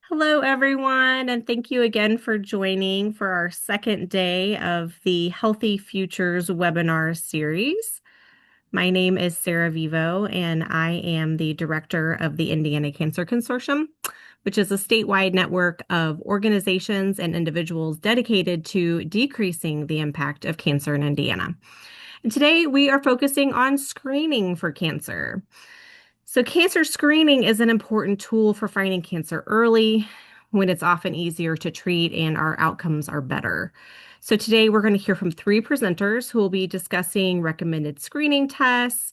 Hello, everyone, and thank you again for joining for our second day of the Healthy Futures webinar series. My name is Sarah Vivo, and I am the director of the Indiana Cancer Consortium, which is a statewide network of organizations and individuals dedicated to decreasing the impact of cancer in Indiana. And today we are focusing on screening for cancer. So, cancer screening is an important tool for finding cancer early when it's often easier to treat and our outcomes are better. So, today we're going to hear from three presenters who will be discussing recommended screening tests,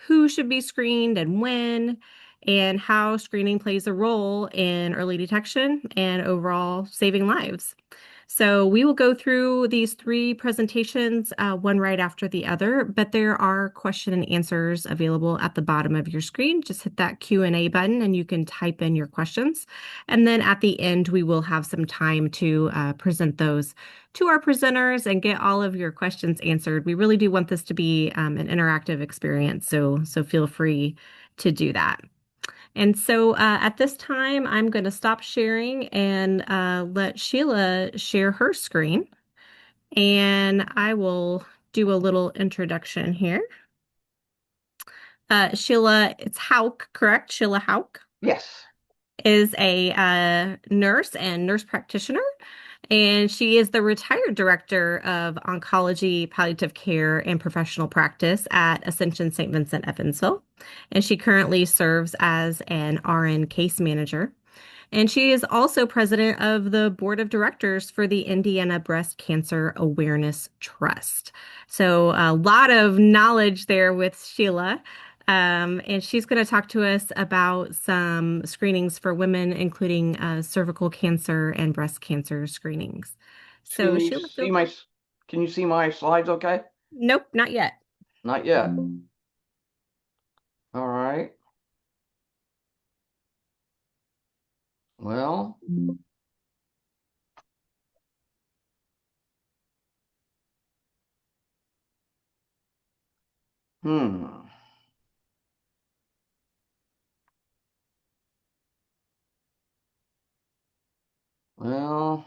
who should be screened and when, and how screening plays a role in early detection and overall saving lives. So we will go through these three presentations, one right after the other, but there are question and answers available at the bottom of your screen. Just hit that Q&A button and you can type in your questions. And then at the end, we will have some time to present those to our presenters and get all of your questions answered. We really do want this to be an interactive experience, so feel free to do that. And so at this time, I'm going to stop sharing and let Sheila share her screen. And I will do a little introduction here. Sheila, it's Hauck, correct? Sheila Hauck Yes. is a nurse and nurse practitioner, and she is the retired director of oncology, palliative care, and professional practice at Ascension St. Vincent Evansville. And she currently serves as an RN case manager. And she is also president of the board of directors for the Indiana Breast Cancer Awareness Trust. So a lot of knowledge there with Sheila. And she's going to talk to us about some screenings for women, including cervical cancer and breast cancer screenings. Can So you Sheila, see my can you see my slides okay? nope, not yet. Not yet. All right. Well, hmm. Well,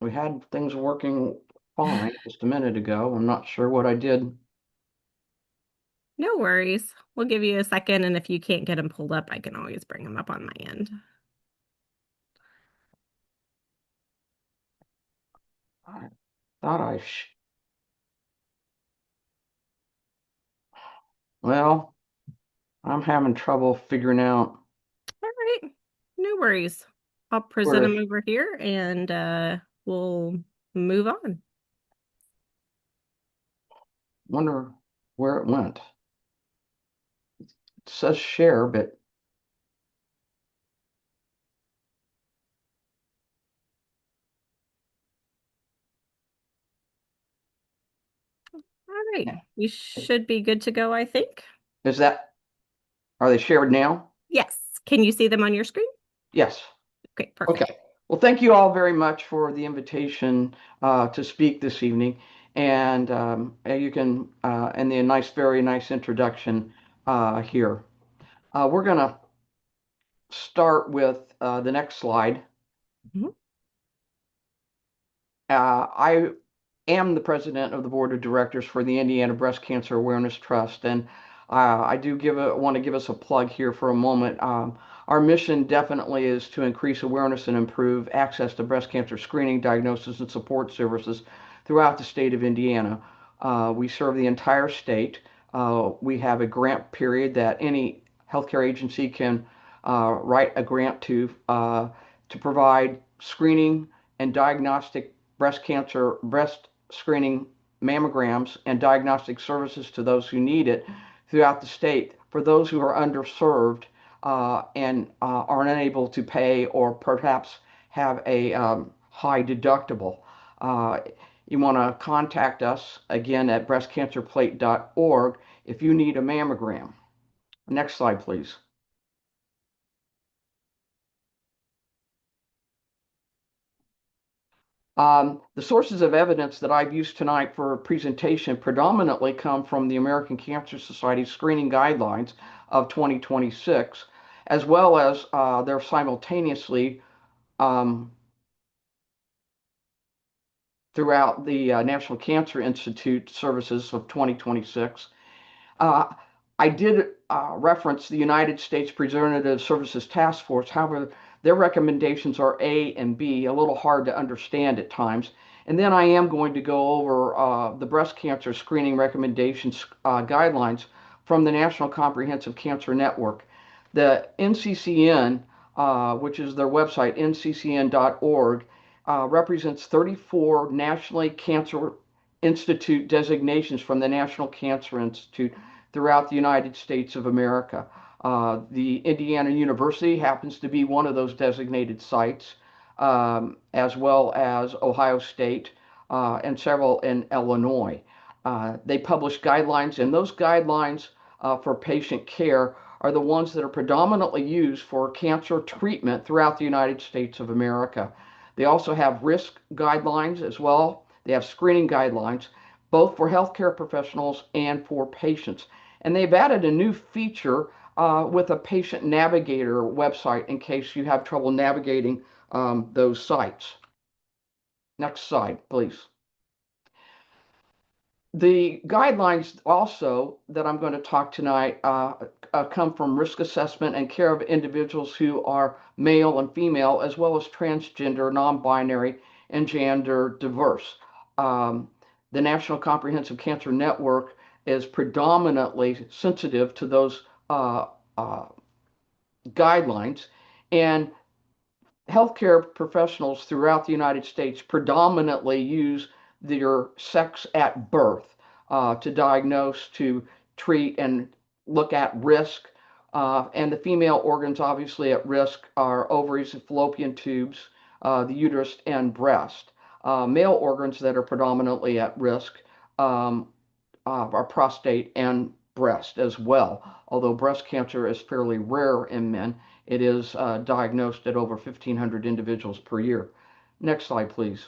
we had things working fine just a minute ago. I'm not sure what I did. No worries. We'll give you a second, and if you can't get them pulled up, I can always bring them up on my end. I thought I sh Well, I'm having trouble figuring out All right. No worries. I'll present where them to over here and we'll move on. wonder where it went. It says share, but All right. We should be good to go, I think. is that are they shared now? Yes. Can you see them on your screen? Yes. Okay, Okay. perfect. Well, thank you all very much for the invitation to speak this evening. And you can, and the nice, very nice introduction here. We're going to start with the next slide. Mhm. I am the president of the board of directors for the Indiana Breast Cancer Awareness Trust, and I do want to give us a plug here for a moment. Our mission definitely is to increase awareness and improve access to breast cancer screening, diagnosis, and support services throughout the state of Indiana. We serve the entire state. We have a grant period that any healthcare agency can write a grant to provide screening and diagnostic breast screening mammograms and diagnostic services to those who need it throughout the state. For those who are underserved and are unable to pay or perhaps have a high deductible, uh, you want to contact us again at breastcancerplate.org if you need a mammogram. Next slide, please. The sources of evidence that I've used tonight for a presentation predominantly come from the American Cancer Society screening guidelines of 2026. as well as they're simultaneously um, throughout the National Cancer Institute services of 2026. Uh, I did reference the United States Preventive Services Task Force. However, their recommendations are A and B, a little hard to understand at times. And then I am going to go over the breast cancer screening recommendations guidelines from the National Comprehensive Cancer Network. The NCCN, which is their website, nccn.org, represents 34 nationally cancer institute designations from the National Cancer Institute throughout the United States of America. The Indiana University happens to be one of those designated sites, as well as Ohio State and several in Illinois. They publish guidelines, and those guidelines for patient care are the ones that are predominantly used for cancer treatment throughout the United States of America. They also have risk guidelines as well. They have screening guidelines, both for healthcare professionals and for patients. And they've added a new feature with a patient navigator website in case you have trouble navigating those sites. Next slide, please. The guidelines also that I'm going to talk tonight come from risk assessment and care of individuals who are male and female, as well as transgender, non-binary, and gender diverse. Um, the National Comprehensive Cancer Network is predominantly sensitive to those uh, guidelines, and healthcare professionals throughout the United States predominantly use their sex at birth to diagnose, to treat, and look at risk. And the female organs obviously at risk are ovaries and fallopian tubes, the uterus, and breast. Male organs that are predominantly at risk um, our prostate and breast as well. Although breast cancer is fairly rare in men, it is diagnosed at over 1,500 individuals per year. Next slide, please.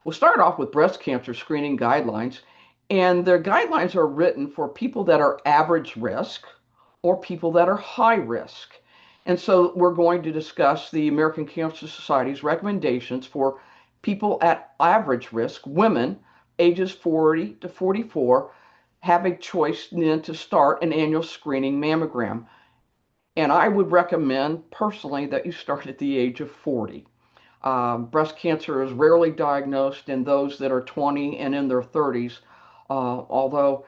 We'll start off with breast cancer screening guidelines, and their guidelines are written for people that are average risk or people that are high risk. And so we're going to discuss the American Cancer Society's recommendations for people at average risk, women ages 40 to 44, have a choice then to start an annual screening mammogram. And I would recommend personally that you start at the age of 40. Breast cancer is rarely diagnosed in those that are 20 and in their 30s, although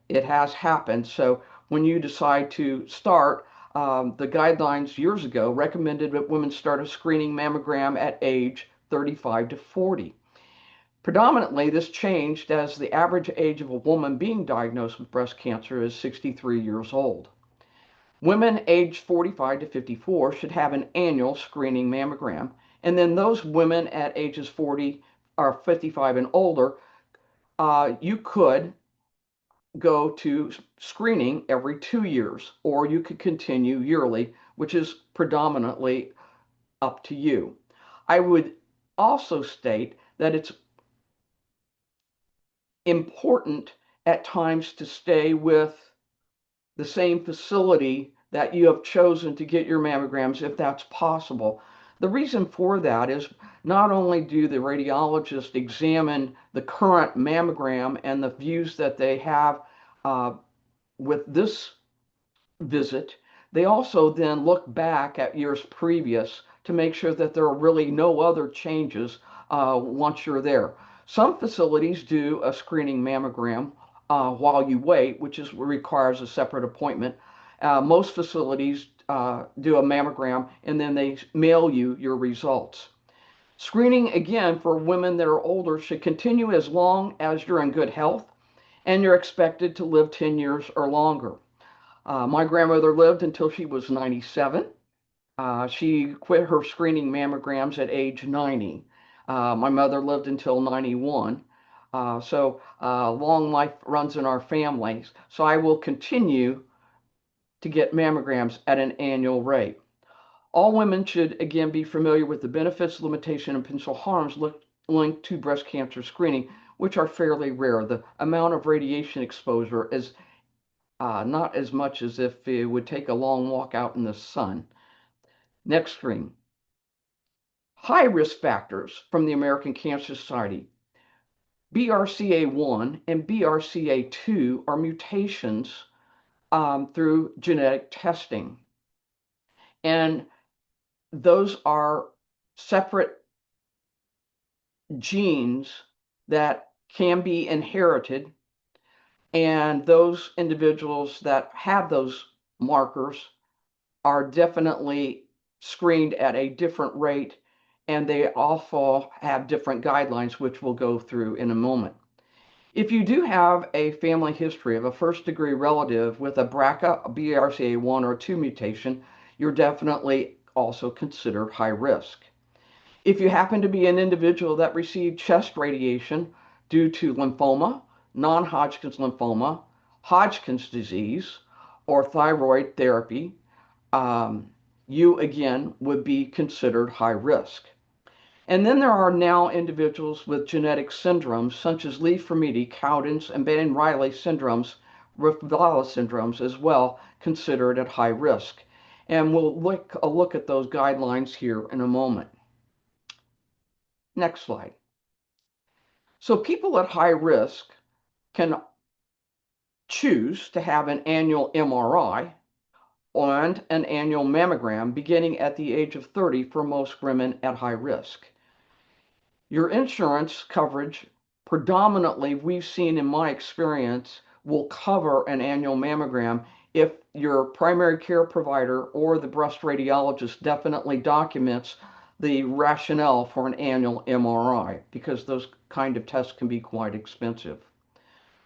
it has happened. So when you decide to start, the guidelines years ago recommended that women start a screening mammogram at age 35 to 40. Predominantly, this changed as the average age of a woman being diagnosed with breast cancer is 63 years old. Women aged 45 to 54 should have an annual screening mammogram. And then those women at ages 40 or 55 and older, you could go to screening every 2 years, or you could continue yearly, which is predominantly up to you. I would also state that it's important at times to stay with the same facility that you have chosen to get your mammograms if that's possible. The reason for that is not only do the radiologist examine the current mammogram and the views that they have uh, with this visit, they also then look back at years previous to make sure that there are really no other changes once you're there. Some facilities do a screening mammogram while you wait, which requires a separate appointment. Most facilities do a mammogram and then they mail you your results. Screening, again, for women that are older should continue as long as you're in good health and you're expected to live 10 years or longer. My grandmother lived until she was 97. She quit her screening mammograms at age 90. My mother lived until 91. Long life runs in our families. So I will continue to get mammograms at an annual rate. All women should again be familiar with the benefits, limitation, and potential harms linked to breast cancer screening, which are fairly rare. The amount of radiation exposure is not as much as if it would take a long walk out in the sun. Next screen. High risk factors from the American Cancer Society. BRCA1 and BRCA2 are mutations through genetic testing. And those are separate genes that can be inherited. And those individuals that have those markers are definitely screened at a different rate. And they also have different guidelines, which we'll go through in a moment. If you do have a family history of a first degree relative with a BRCA, BRCA1 or 2 mutation, you're definitely also considered high risk. If you happen to be an individual that received chest radiation due to lymphoma, non-Hodgkin's lymphoma, Hodgkin's disease, or thyroid therapy, you again would be considered high risk. And then there are now individuals with genetic syndromes such as Lee-Fraumeni, Cowden's, and Baden-Riley syndromes, Riff-Valle syndromes as well, considered at high risk. And we'll look at those guidelines here in a moment. Next slide. So people at high risk can choose to have an annual MRI and an annual mammogram beginning at the age of 30 for most women at high risk. Your insurance coverage, predominantly, we've seen in my experience, will cover an annual mammogram if your primary care provider or the breast radiologist definitely documents the rationale for an annual MRI, because those kind of tests can be quite expensive.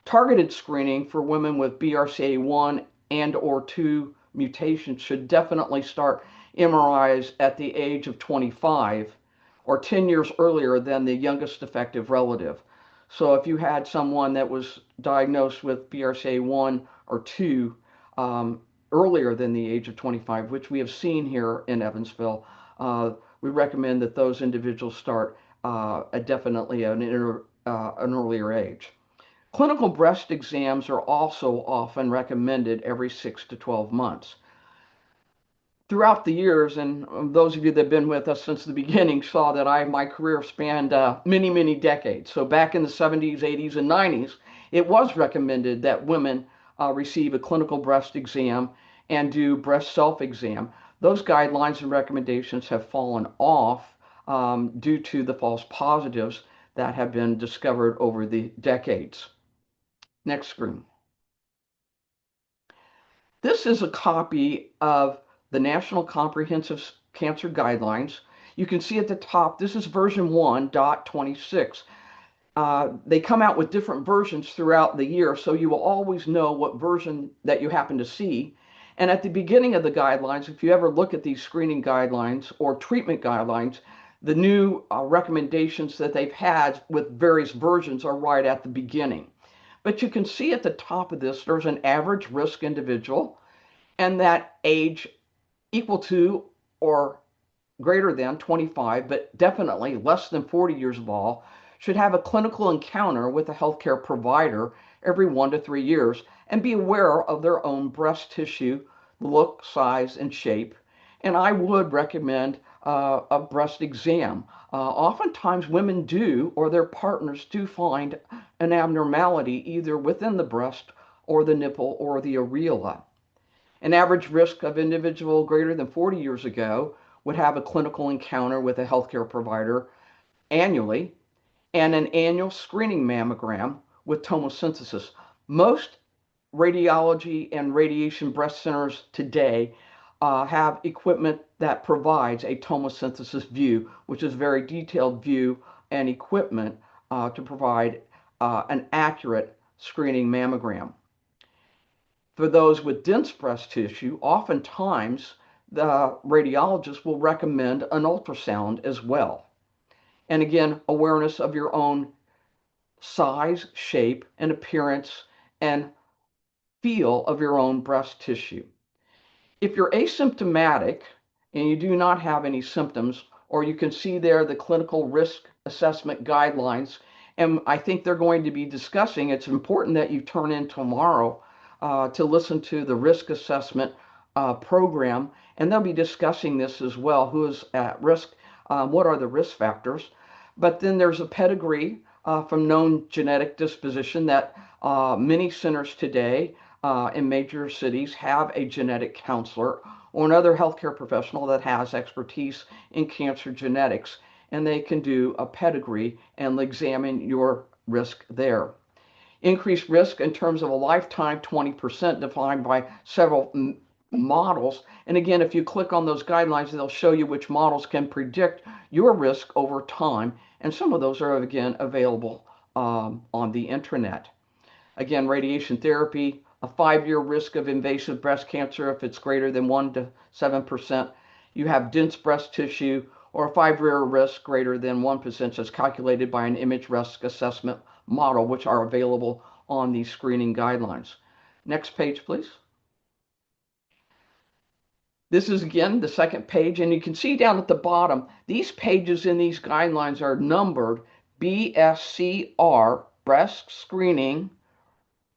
Targeted screening for women with BRCA1 and or 2 mutations should definitely start MRIs at the age of 25 or 10 years earlier than the youngest effective relative. So if you had someone that was diagnosed with BRCA1 or 2 earlier than the age of 25, which we have seen here in Evansville, we recommend that those individuals start definitely at an earlier age. Clinical breast exams are also often recommended every 6 to 12 months. Throughout the years, and those of you that have been with us since the beginning saw that my career spanned many decades. So back in the 70s, 80s, and 90s, it was recommended that women receive a clinical breast exam and do breast self-exam. Those guidelines and recommendations have fallen off due to the false positives that have been discovered over the decades. Next screen. This is a copy of the National Comprehensive Cancer Guidelines. You can see at the top, this is version 1.26. They come out with different versions throughout the year, so you will always know what version that you happen to see. And at the beginning of the guidelines, if you ever look at these screening guidelines or treatment guidelines, the new recommendations that they've had with various versions are right at the beginning. But you can see at the top of this, there's an average risk individual, and that age equal to or greater than 25, but definitely less than 40 years of all, should have a clinical encounter with a healthcare provider every 1 to 3 years and be aware of their own breast tissue, look, size, and shape. And I would recommend a breast exam. Oftentimes women do, or their partners do, find an abnormality either within the breast or the nipple or the areola. An average risk of individual greater than 40 years ago would have a clinical encounter with a healthcare provider annually and an annual screening mammogram with tomosynthesis. Most radiology and radiation breast centers today have equipment that provides a tomosynthesis view, which is a very detailed view and equipment to provide an accurate screening mammogram. For those with dense breast tissue, oftentimes the radiologist will recommend an ultrasound as well. And again, awareness of your own size, shape, and appearance and feel of your own breast tissue. If you're asymptomatic and you do not have any symptoms, or you can see there the clinical risk assessment guidelines, and I think they're going to be discussing, it's important that you turn in tomorrow to listen to the risk assessment program, and they'll be discussing this as well. Who is at risk? What are the risk factors? But then there's a pedigree from known genetic disposition that many centers today in major cities have a genetic counselor or another healthcare professional that has expertise in cancer genetics, and they can do a pedigree and examine your risk there. Increased risk in terms of a lifetime, 20% defined by several models. And again, if you click on those guidelines, they'll show you which models can predict your risk over time. And some of those are, again, available on the internet. Again, radiation therapy, a 5-year risk of invasive breast cancer if it's greater than 1 to 7%. You have dense breast tissue, or a 5-year risk greater than 1% as calculated by an image risk assessment model, which are available on these screening guidelines. Next page, please. This is again the second page, and you can see down at the bottom, these pages in these guidelines are numbered BSCR, breast screening,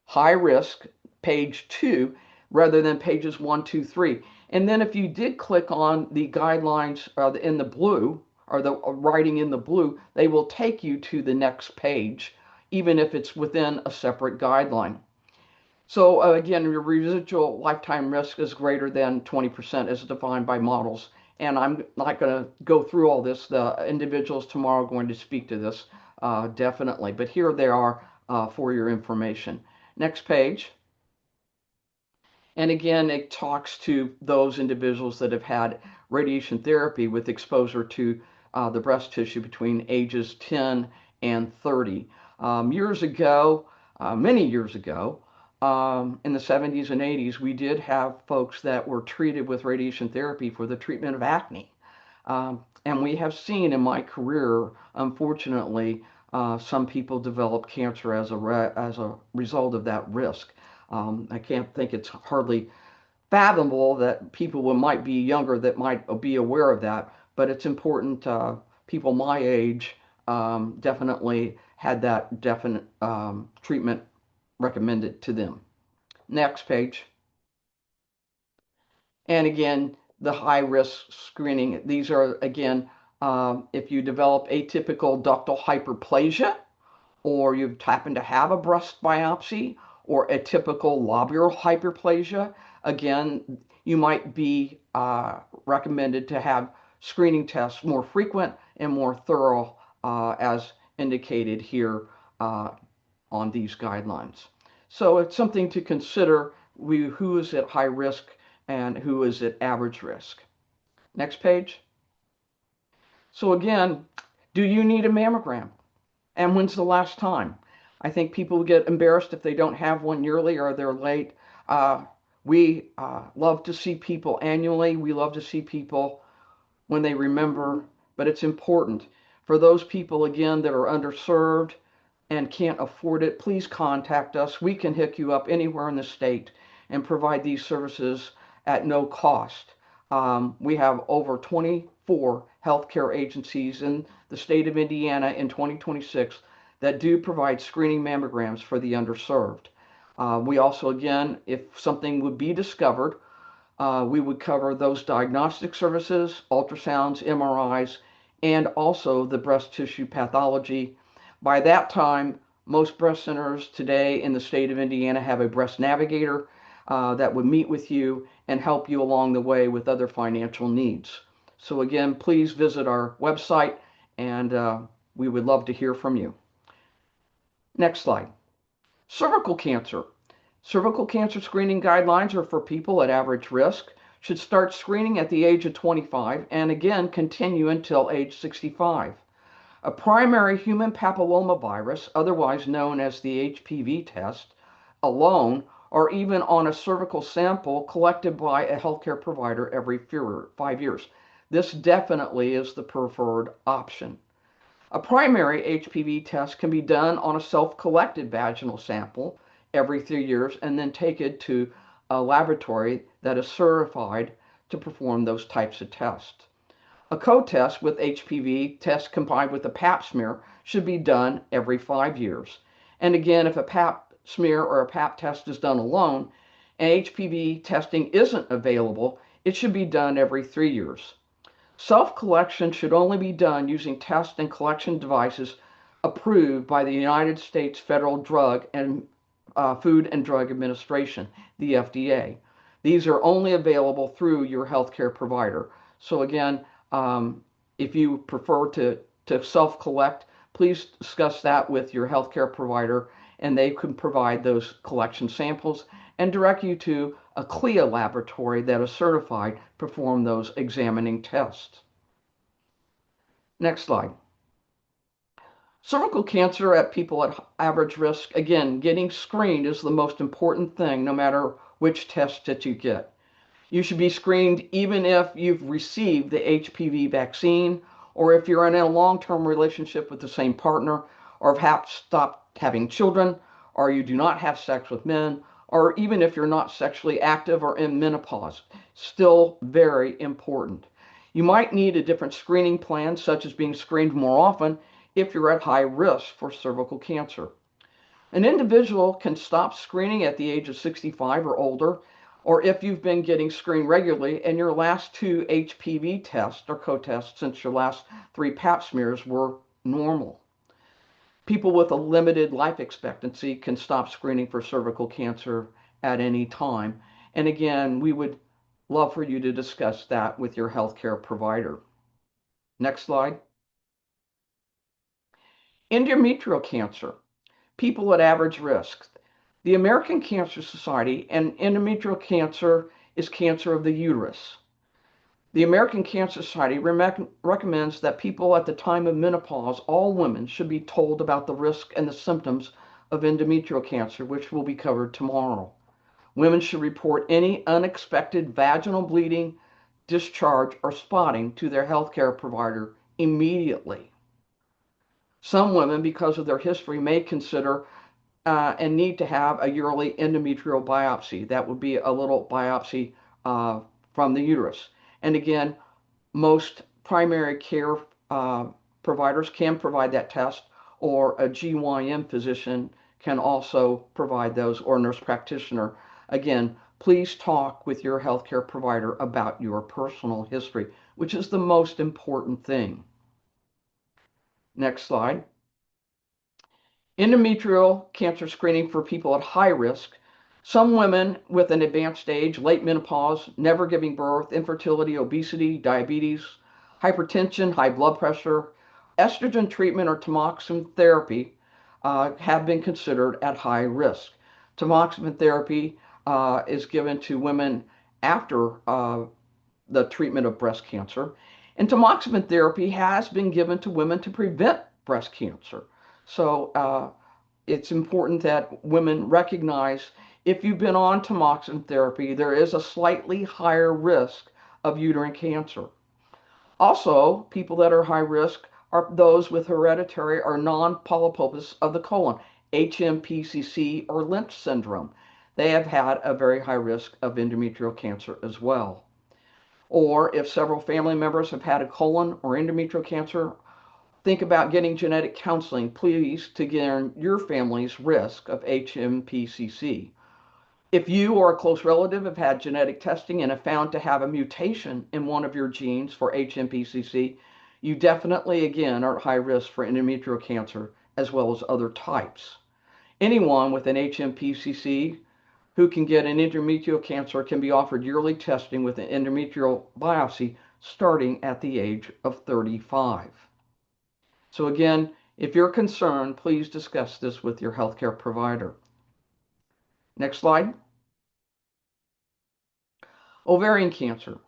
high risk, page 2, rather than pages 1, 2, 3. And then if you did click on the guidelines in the blue, or the writing in the blue, they will take you to the next page, even if it's within a separate guideline. So again, your residual lifetime risk is greater than 20% as defined by models. And I'm not going to go through all this. The individuals tomorrow are going to speak to this definitely. But here they are for your information. Next page. And again, it talks to those individuals that have had radiation therapy with exposure to the breast tissue between ages 10 and 30. Years ago, many years ago, in the 70s and 80s, we did have folks that were treated with radiation therapy for the treatment of acne. And we have seen in my career, unfortunately, some people develop cancer as a result of that risk. I can't think it's hardly fathomable that people might be younger that might be aware of that, but it's important. People my age definitely had that definite treatment recommended to them. Next page. And again, the high risk screening. These are, again, if you develop atypical ductal hyperplasia, or you happen to have a breast biopsy, or atypical lobular hyperplasia, again, you might be recommended to have screening tests more frequent and more thorough as indicated here on these guidelines. So it's something to consider who is at high risk and who is at average risk. Next page. So again, do you need a mammogram? And when's the last time? I think people get embarrassed if they don't have one yearly or they're late. We love to see people annually. We love to see people when they remember, but it's important. For those people, again, that are underserved and can't afford it, please contact us. We can hook you up anywhere in the state and provide these services at no cost. We have over 24 healthcare agencies in the state of Indiana in 2026 that do provide screening mammograms for the underserved. We also, again, if something would be discovered, we would cover those diagnostic services, ultrasounds, MRIs, and also the breast tissue pathology. By that time, most breast centers today in the state of Indiana have a breast navigator that would meet with you and help you along the way with other financial needs. So again, please visit our website, and we would love to hear from you. Next slide. Cervical cancer. Cervical cancer screening guidelines are for people at average risk. Should start screening at the age of 25 and again continue until age 65. A primary human papillomavirus, otherwise known as the HPV test, alone or even on a cervical sample collected by a healthcare provider every 5 years. This definitely is the preferred option. A primary HPV test can be done on a self-collected vaginal sample every 3 years and then taken to a laboratory that is certified to perform those types of tests. A co-test with HPV test combined with a pap smear should be done every 5 years. And again, if a pap smear or a pap test is done alone, and HPV testing isn't available, it should be done every 3 years. Self-collection should only be done using test and collection devices approved by the United States Federal Drug and Food and Drug Administration, the FDA. These are only available through your healthcare provider. So again, if you prefer to self-collect, please discuss that with your healthcare provider, and they can provide those collection samples and direct you to a CLIA laboratory that is certified to perform those examining tests. Next slide. Cervical cancer at people at average risk, again, getting screened is the most important thing no matter which test that you get. You should be screened even if you've received the HPV vaccine, or if you're in a long-term relationship with the same partner, or have stopped having children, or you do not have sex with men, or even if you're not sexually active or in menopause. Still very important. You might need a different screening plan, such as being screened more often if you're at high risk for cervical cancer. An individual can stop screening at the age of 65 or older, or if you've been getting screened regularly and your last 2 HPV tests or co-tests since your last 3 pap smears were normal. People with a limited life expectancy can stop screening for cervical cancer at any time. And again, we would love for you to discuss that with your healthcare provider. Next slide. Endometrial cancer, people at average risk. The American Cancer Society, and endometrial cancer is cancer of the uterus. The American Cancer Society recommends that people at the time of menopause, all women, should be told about the risk and the symptoms of endometrial cancer, which will be covered tomorrow. Women should report any unexpected vaginal bleeding, discharge, or spotting to their healthcare provider immediately. Some women, because of their history, may consider and need to have a yearly endometrial biopsy. That would be a little biopsy from the uterus. And again, most primary care providers can provide that test, or a GYN physician can also provide those, or nurse practitioner. Again, please talk with your healthcare provider about your personal history, which is the most important thing. Next slide. Endometrial cancer screening for people at high risk. Some women with an advanced age, late menopause, never giving birth, infertility, obesity, diabetes, hypertension, high blood pressure, estrogen treatment, or tamoxifen therapy have been considered at high risk. Tamoxifen therapy is given to women after the treatment of breast cancer, and tamoxifen therapy has been given to women to prevent breast cancer. So it's important that women recognize, if you've been on tamoxifen therapy, there is a slightly higher risk of uterine cancer. Also, people that are high risk are those with hereditary or non-polyposis of the colon, HMPCC or Lynch syndrome. They have had a very high risk of endometrial cancer as well. Or if several family members have had a colon or endometrial cancer, think about getting genetic counseling, please, to get your family's risk of HMPCC. If you or a close relative have had genetic testing and have found to have a mutation in one of your genes for HMPCC, you definitely, again, are at high risk for endometrial cancer as well as other types. Anyone with an HMPCC who can get an endometrial cancer can be offered yearly testing with an endometrial biopsy starting at the age of 35. So again, if you're concerned, please discuss this with your healthcare provider. Next slide. Ovarian cancer.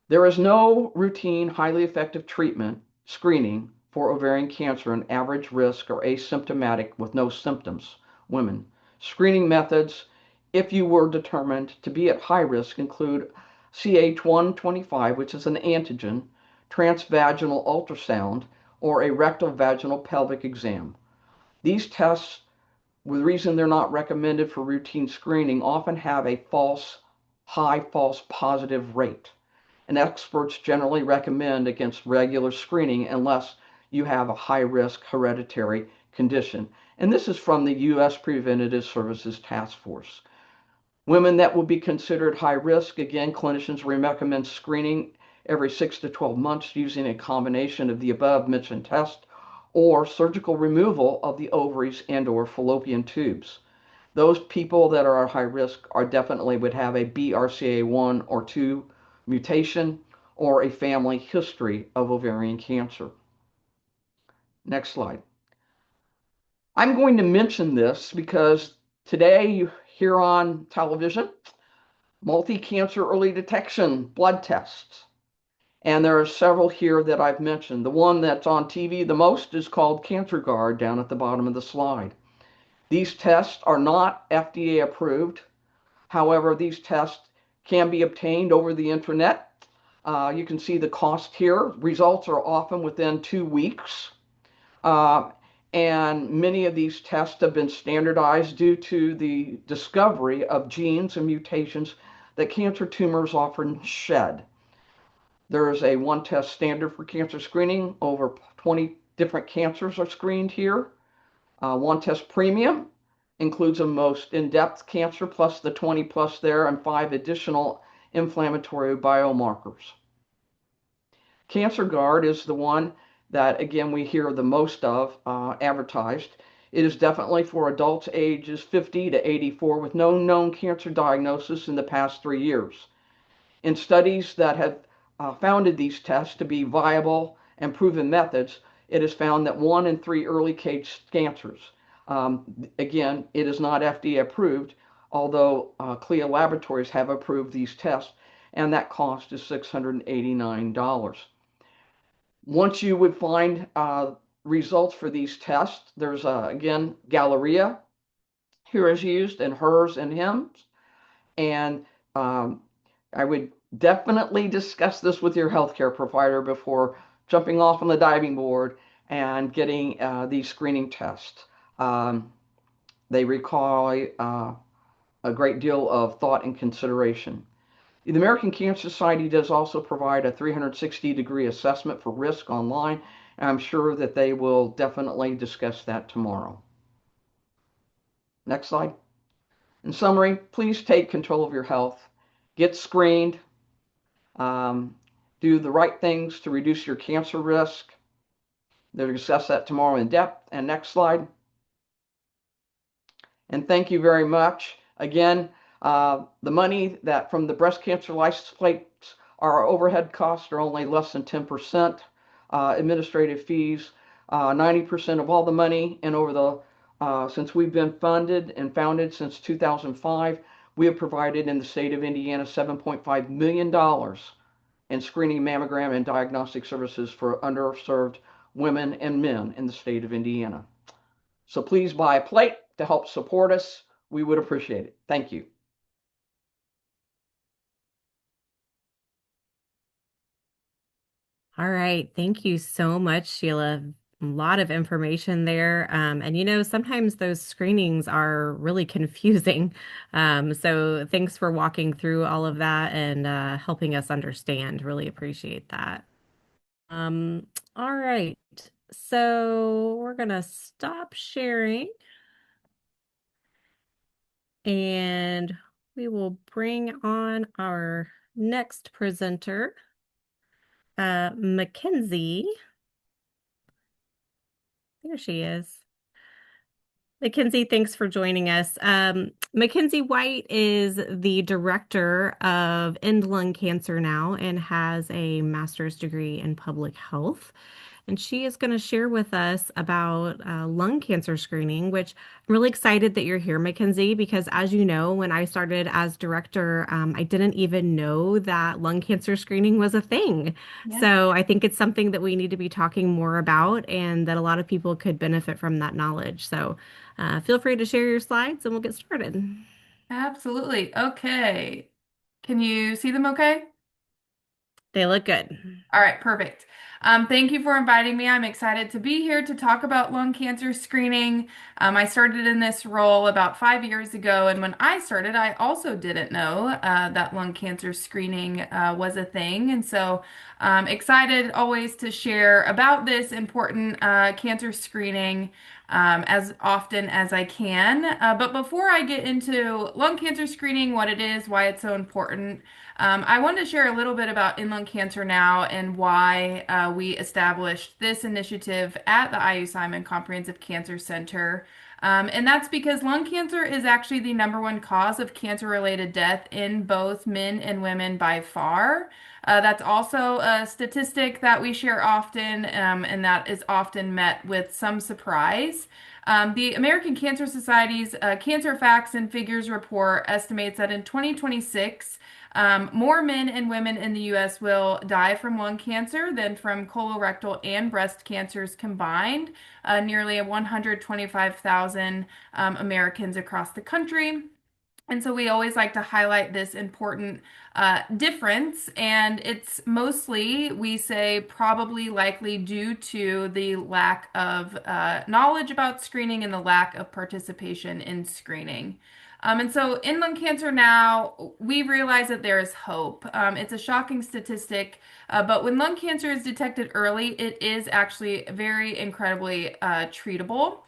There is no routine, highly effective treatment screening for ovarian cancer in average risk or asymptomatic with no symptoms women. Screening methods, if you were determined to be at high risk, include CH125, which is an antigen, transvaginal ultrasound, or a rectal vaginal pelvic exam. These tests, the reason they're not recommended for routine screening, often have a high false positive rate. And experts generally recommend against regular screening unless you have a high risk hereditary condition. And this is from the U.S. Preventative Services Task Force. Women that would be considered high risk, again, clinicians recommend screening every 6 to 12 months using a combination of the above mentioned test or surgical removal of the ovaries and/or fallopian tubes. Those people that are at high risk are definitely would have a BRCA1 or 2 mutation or a family history of ovarian cancer. Next slide. I'm going to mention this because today you hear on television multi-cancer early detection blood tests. And there are several here that I've mentioned. The one that's on TV the most is called Cancer Guard down at the bottom of the slide. These tests are not FDA approved. However, these tests can be obtained over the internet. You can see the cost here. Results are often within 2 weeks. Uh, and many of these tests have been standardized due to the discovery of genes and mutations that cancer tumors often shed. There is a one test standard for cancer screening. Over 20 different cancers are screened here. One test premium includes the most in-depth cancer plus the 20 plus there and 5 additional inflammatory biomarkers. Cancer Guard is the one that, again, we hear the most of advertised. It is definitely for adults ages 50 to 84 with no known cancer diagnosis in the past 3 years. In studies that have founded these tests to be viable and proven methods, it is found that 1 in 3 early stage cancers, again, it is not FDA approved, although CLIA laboratories have approved these tests, and that cost is $689. Once you would find results for these tests, there's again Galleria here is used and hers and hims, and I would definitely discuss this with your healthcare provider before jumping off on the diving board and getting these screening tests. They require a great deal of thought and consideration. The American Cancer Society does also provide a 360-degree assessment for risk online, and I'm sure that they will definitely discuss that tomorrow. Next slide. In summary, please take control of your health. Get screened. Um, do the right things to reduce your cancer risk. They'll discuss that tomorrow in depth. And next slide. And thank you very much. Again, the money that from the breast cancer license plates, our overhead costs are only less than 10%. Administrative fees, 90% of all the money, and over the since we've been funded and founded since 2005, we have provided in the state of Indiana $7.5 million in screening, mammogram, and diagnostic services for underserved women and men in the state of Indiana. So please buy a plate to help support us. We would appreciate it. Thank you. All right. Thank you so much, Sheila. A lot of information there. And sometimes those screenings are really confusing. So thanks for walking through all of that and helping us understand. Really appreciate that. Um, all right. So we're gonna stop sharing and we will bring on our next presenter, MacKenzie. There she is. MacKenzie, thanks for joining us. MacKenzie White is the director of End Lung Cancer now and has a master's degree in public health. And she is going to share with us about lung cancer screening, which I'm really excited that you're here, MacKenzie, because as you know, when I started as director, I didn't even know that lung cancer screening was a thing. Yeah, So I think it's something that we need to be talking more about and that a lot of people could benefit from that knowledge. So feel free to share your slides and we'll get started. absolutely. Okay. Can you see them okay? They look good. All right, perfect. Thank you for inviting me. I'm excited to be here to talk about lung cancer screening. I started in this role about 5 years ago, and when I started, I also didn't know that lung cancer screening was a thing. And so, excited always to share about this important cancer screening as often as I can. But before I get into lung cancer screening, what it is, why it's so important, I wanted to share a little bit about In Lung Cancer Now and why we established this initiative at the IU Simon Comprehensive Cancer Center. And that's because lung cancer is actually the number one cause of cancer-related death in both men and women by far. That's also a statistic that we share often, and that is often met with some surprise. The American Cancer Society's Cancer Facts and Figures report estimates that in 2026, more men and women in the U.S. will die from lung cancer than from colorectal and breast cancers combined, nearly 125,000 Americans across the country. And so we always like to highlight this important difference, and it's mostly, we say, probably likely due to the lack of knowledge about screening and the lack of participation in screening. And so in lung cancer now, we realize that there is hope. It's a shocking statistic, but when lung cancer is detected early, it is actually very incredibly treatable.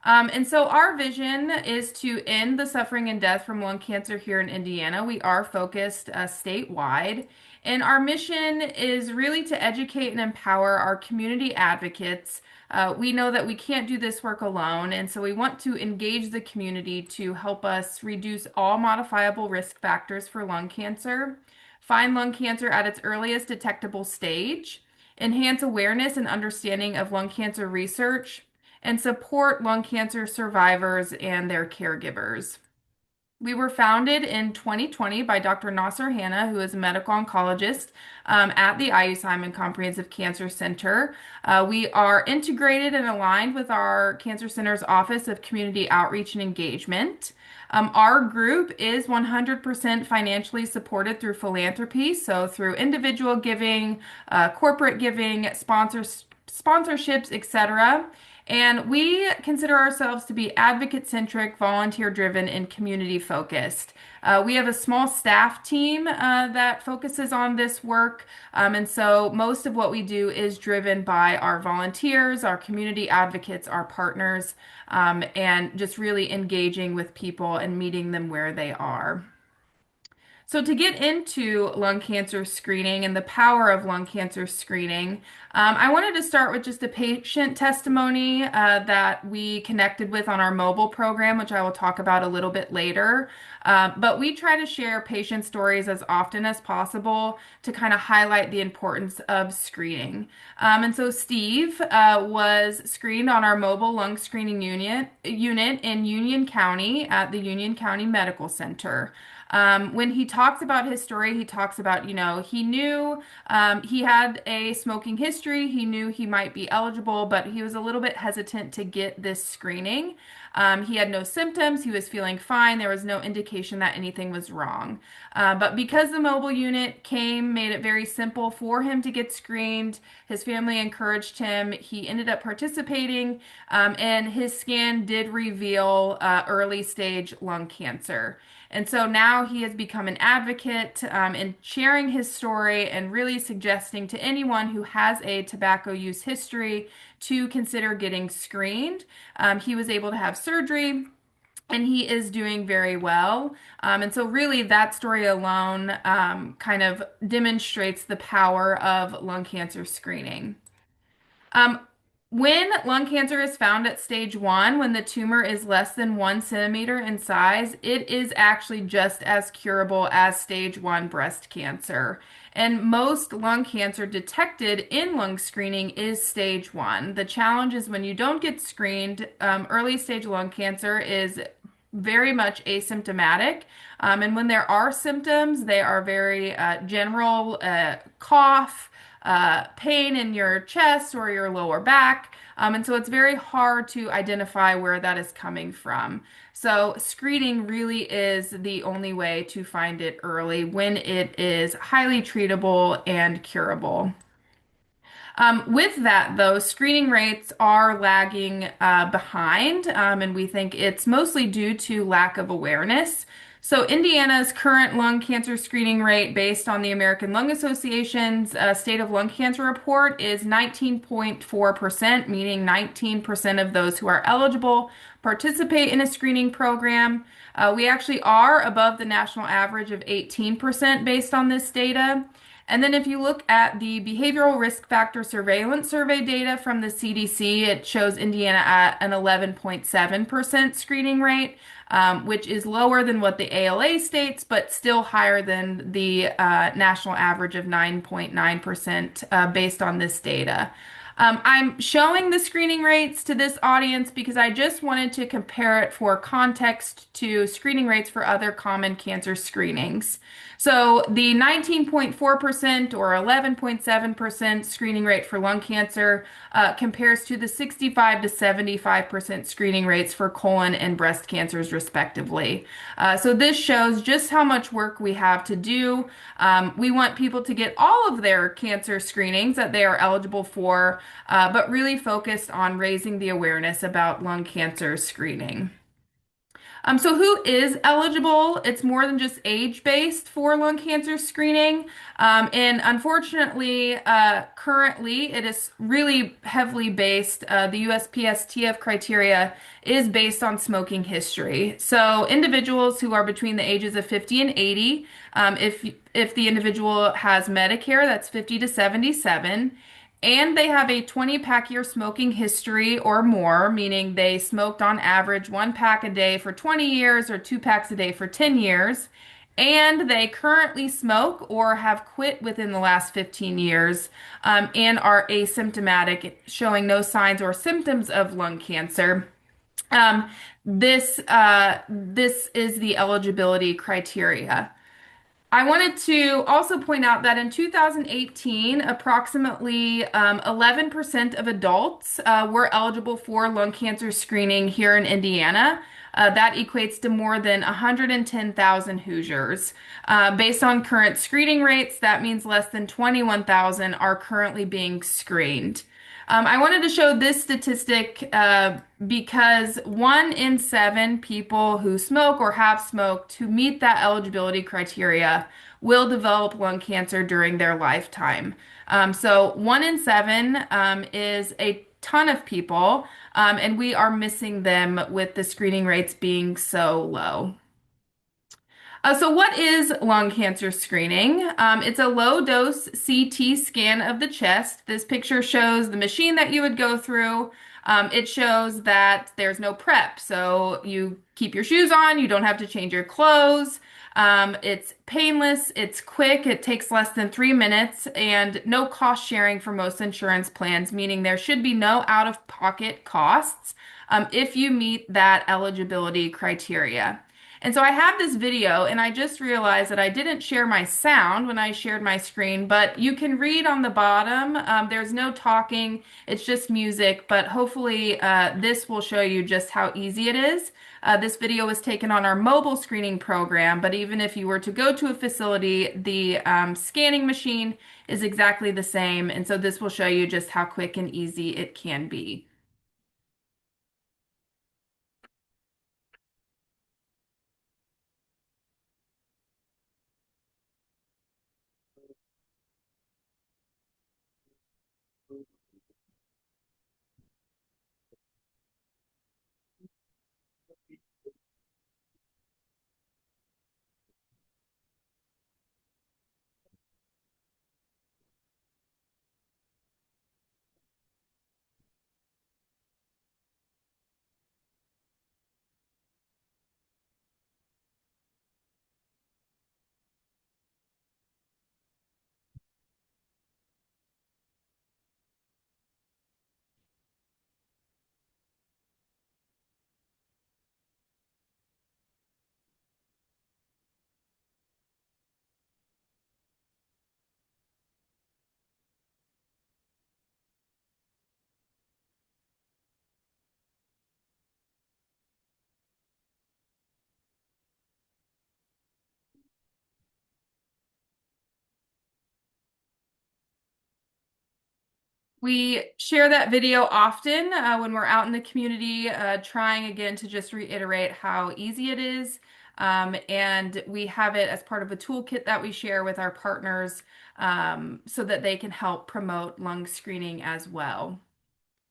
And so our vision is to end the suffering and death from lung cancer here in Indiana. We are focused statewide, and our mission is really to educate and empower our community advocates. We know that we can't do this work alone, and so we want to engage the community to help us reduce all modifiable risk factors for lung cancer, find lung cancer at its earliest detectable stage, enhance awareness and understanding of lung cancer research, and support lung cancer survivors and their caregivers. We were founded in 2020 by Dr. Nasser Hanna, who is a medical oncologist at the IU Simon Comprehensive Cancer Center. We are integrated and aligned with our Cancer Center's Office of Community Outreach and Engagement. Our group is 100% financially supported through philanthropy, so through individual giving, corporate giving, sponsorships, etc. And we consider ourselves to be advocate centric, volunteer driven, and community focused. We have a small staff team that focuses on this work. And so most of what we do is driven by our volunteers, our community advocates, our partners, and just really engaging with people and meeting them where they are. So, to get into lung cancer screening and the power of lung cancer screening, I wanted to start with just a patient testimony that we connected with on our mobile program, which I will talk about a little bit later. But we try to share patient stories as often as possible to kind of highlight the importance of screening. And so Steve was screened on our mobile lung screening unit in Union County at the Union County Medical Center. When he talks about his story, he talks about, he knew he had a smoking history. He knew he might be eligible, but he was a little bit hesitant to get this screening. He had no symptoms. He was feeling fine. There was no indication that anything was wrong. But because the mobile unit came, made it very simple for him to get screened, his family encouraged him. He ended up participating, and his scan did reveal early stage lung cancer. And so now he has become an advocate in sharing his story and really suggesting to anyone who has a tobacco use history to consider getting screened. He was able to have surgery. And he is doing very well. And so, really, that story alone kind of demonstrates the power of lung cancer screening. Um, when lung cancer is found at stage one, when the tumor is less than 1 centimeter in size, it is actually just as curable as stage one breast cancer. And most lung cancer detected in lung screening is stage one. The challenge is when you don't get screened, early stage lung cancer is very much asymptomatic. And when there are symptoms, they are very general cough, pain in your chest or your lower back. And so it's very hard to identify where that is coming from. So screening really is the only way to find it early when it is highly treatable and curable. With that, though, screening rates are lagging behind, and we think it's mostly due to lack of awareness. So, Indiana's current lung cancer screening rate, based on the American Lung Association's State of Lung Cancer report, is 19.4%, meaning 19% of those who are eligible participate in a screening program. We actually are above the national average of 18% based on this data. And then if you look at the behavioral risk factor surveillance survey data from the CDC, it shows Indiana at an 11.7% screening rate, which is lower than what the ALA states, but still higher than the national average of 9.9% based on this data. I'm showing the screening rates to this audience because I just wanted to compare it for context to screening rates for other common cancer screenings. So the 19.4% or 11.7% screening rate for lung cancer compares to the 65 to 75% screening rates for colon and breast cancers, respectively. So this shows just how much work we have to do. We want people to get all of their cancer screenings that they are eligible for, but really focused on raising the awareness about lung cancer screening. So who is eligible? It's more than just age-based for lung cancer screening. And unfortunately, currently it is really heavily based, the USPSTF criteria is based on smoking history. So individuals who are between the ages of 50 and 80, if the individual has Medicare, that's 50 to 77. And they have a 20-pack year smoking history or more, meaning they smoked on average one pack a day for 20 years or two packs a day for 10 years. And they currently smoke or have quit within the last 15 years, and are asymptomatic, showing no signs or symptoms of lung cancer. This is the eligibility criteria. I wanted to also point out that in 2018, approximately 11% of adults were eligible for lung cancer screening here in Indiana. That equates to more than 110,000 Hoosiers. Based on current screening rates, that means less than 21,000 are currently being screened. I wanted to show this statistic because 1 in 7 people who smoke or have smoked who meet that eligibility criteria will develop lung cancer during their lifetime. So 1 in 7 is a ton of people, and we are missing them with the screening rates being so low. So what is lung cancer screening? It's a low dose CT scan of the chest. This picture shows the machine that you would go through. It shows that there's no prep. So you keep your shoes on, you don't have to change your clothes. It's painless, it's quick, it takes less than 3 minutes, and no cost sharing for most insurance plans, meaning there should be no out-of-pocket costs if you meet that eligibility criteria. And so I have this video, and I just realized that I didn't share my sound when I shared my screen, but you can read on the bottom. There's no talking, it's just music, but hopefully this will show you just how easy it is. This video was taken on our mobile screening program, but even if you were to go to a facility, the scanning machine is exactly the same, and so this will show you just how quick and easy it can be. We share that video often when we're out in the community, trying again to just reiterate how easy it is. And we have it as part of a toolkit that we share with our partners so that they can help promote lung screening as well.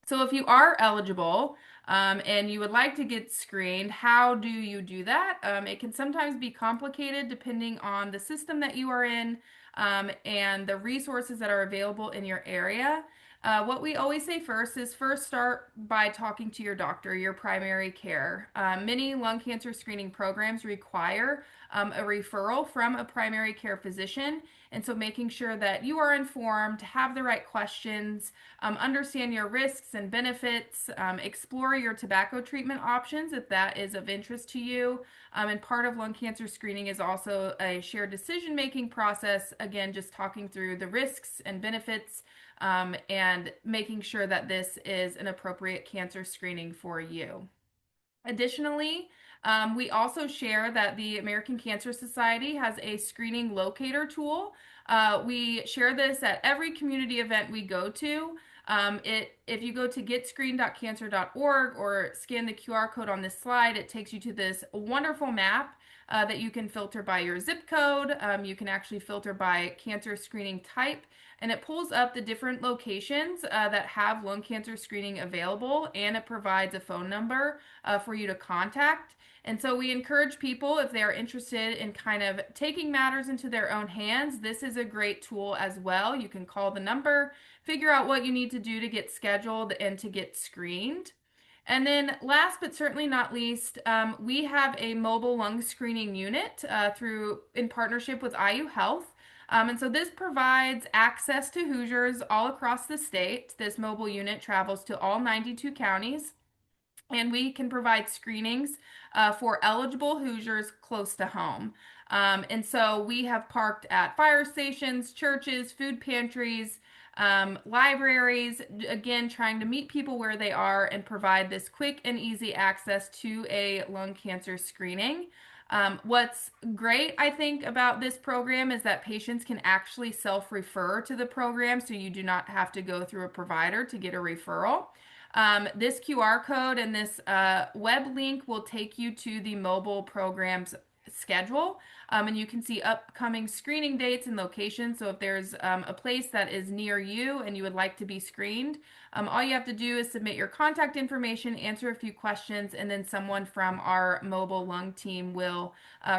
So if you are eligible and you would like to get screened, how do you do that? It can sometimes be complicated depending on the system that you are in and the resources that are available in your area. What we always say first is first start by talking to your doctor, your primary care. Many lung cancer screening programs require a referral from a primary care physician. And so making sure that you are informed, have the right questions, understand your risks and benefits, explore your tobacco treatment options if that is of interest to you. And part of lung cancer screening is also a shared decision-making process, again, just talking through the risks and benefits and making sure that this is an appropriate cancer screening for you. Additionally, we also share that the American Cancer Society has a screening locator tool. We share this at every community event we go to. If you go to getscreen.cancer.org or scan the QR code on this slide, it takes you to this wonderful map that you can filter by your zip code. You can actually filter by cancer screening type, and it pulls up the different locations that have lung cancer screening available, and it provides a phone number for you to contact. And so we encourage people, if they are interested in kind of taking matters into their own hands, this is a great tool as well. You can call the number, figure out what you need to do to get scheduled and to get screened. And then last but certainly not least, we have a mobile lung screening unit in partnership with IU Health. And so this provides access to Hoosiers all across the state. This mobile unit travels to all 92 counties, and we can provide screenings for eligible Hoosiers close to home. And so we have parked at fire stations, churches, food pantries, libraries, again, trying to meet people where they are and provide this quick and easy access to a lung cancer screening. What's great, I think, about this program is that patients can actually self-refer to the program, so you do not have to go through a provider to get a referral. This QR code and this web link will take you to the mobile program's schedule, and you can see upcoming screening dates and locations. So if there's a place that is near you and you would like to be screened, all you have to do is submit your contact information, answer a few questions, and then someone from our mobile lung team will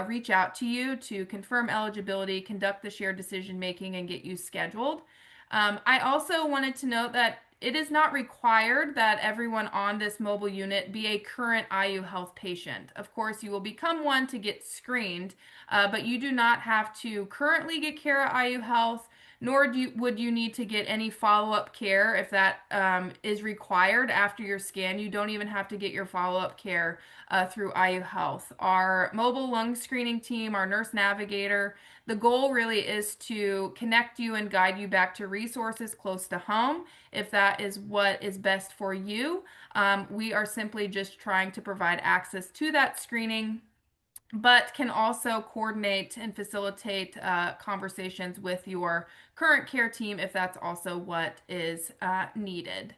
reach out to you to confirm eligibility, conduct the shared decision making, and get you scheduled. I also wanted to note that it is not required that everyone on this mobile unit be a current IU Health patient. Of course, you will become one to get screened, but you do not have to currently get care at IU Health, nor would you need to get any follow-up care if that is required after your scan. You don't even have to get your follow-up care through IU Health. Our mobile lung screening team, our nurse navigator, the goal really is to connect you and guide you back to resources close to home if that is what is best for you. We are simply just trying to provide access to that screening, but can also coordinate and facilitate conversations with your current care team if that's also what is needed.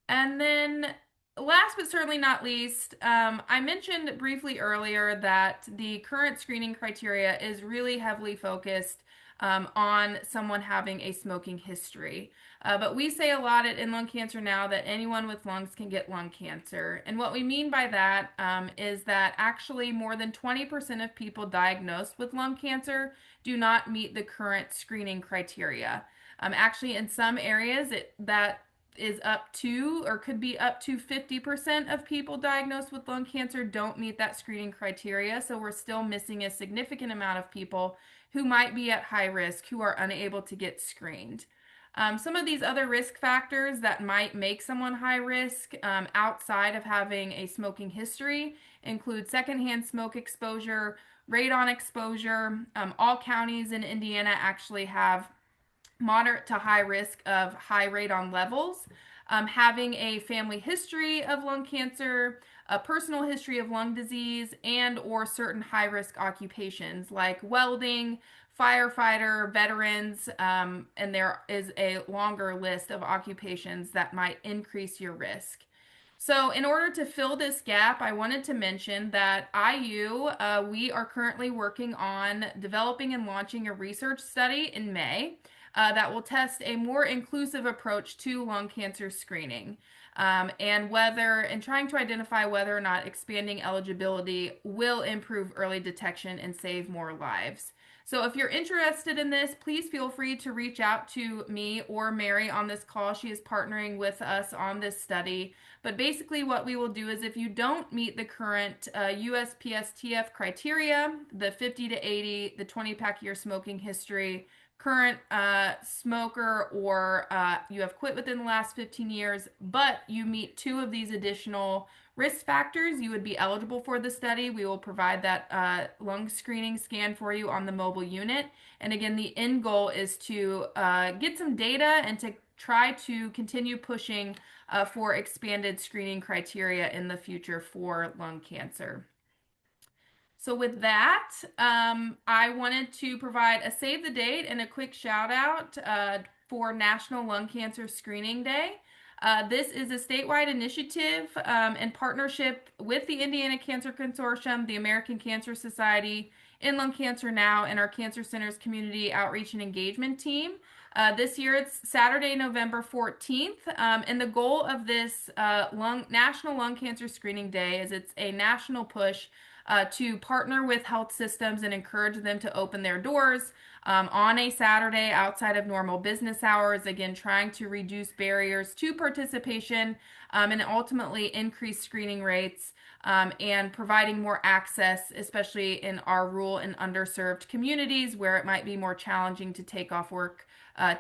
And then last but certainly not least, I mentioned briefly earlier that the current screening criteria is really heavily focused on someone having a smoking history. But we say a lot in Lung Cancer Now that anyone with lungs can get lung cancer. And what we mean by that is that actually more than 20% of people diagnosed with lung cancer do not meet the current screening criteria. Actually, in some areas, that is up to or could be up to 50% of people diagnosed with lung cancer don't meet that screening criteria. So we're still missing a significant amount of people who might be at high risk who are unable to get screened. Some of these other risk factors that might make someone high risk outside of having a smoking history include secondhand smoke exposure, radon exposure. All counties in Indiana actually have moderate to high risk of high radon levels. Having a family history of lung cancer, a personal history of lung disease, and or certain high-risk occupations like welding, firefighter, veterans, and there is a longer list of occupations that might increase your risk. So, in order to fill this gap, I wanted to mention that IU, we are currently working on developing and launching a research study in May that will test a more inclusive approach to lung cancer screening. And trying to identify whether or not expanding eligibility will improve early detection and save more lives. So if you're interested in this, please feel free to reach out to me or Mary on this call. She is partnering with us on this study. But basically, what we will do is if you don't meet the current USPSTF criteria, the 50 to 80, the 20-pack year smoking history, current smoker, or you have quit within the last 15 years, but you meet two of these additional risk factors, you would be eligible for the study. We will provide that lung screening scan for you on the mobile unit. And again, the end goal is to get some data and to try to continue pushing for expanded screening criteria in the future for lung cancer. So with that, I wanted to provide a save the date and a quick shout out for National Lung Cancer Screening Day. This is a statewide initiative in partnership with the Indiana Cancer Consortium, the American Cancer Society, In Lung Cancer Now, and our Cancer Center's Community Outreach and Engagement Team. This year it's Saturday, November 14th, and the goal of this National Lung Cancer Screening Day is it's a national push to partner with health systems and encourage them to open their doors on a Saturday outside of normal business hours. Again, trying to reduce barriers to participation and ultimately increase screening rates and providing more access, especially in our rural and underserved communities where it might be more challenging to take off work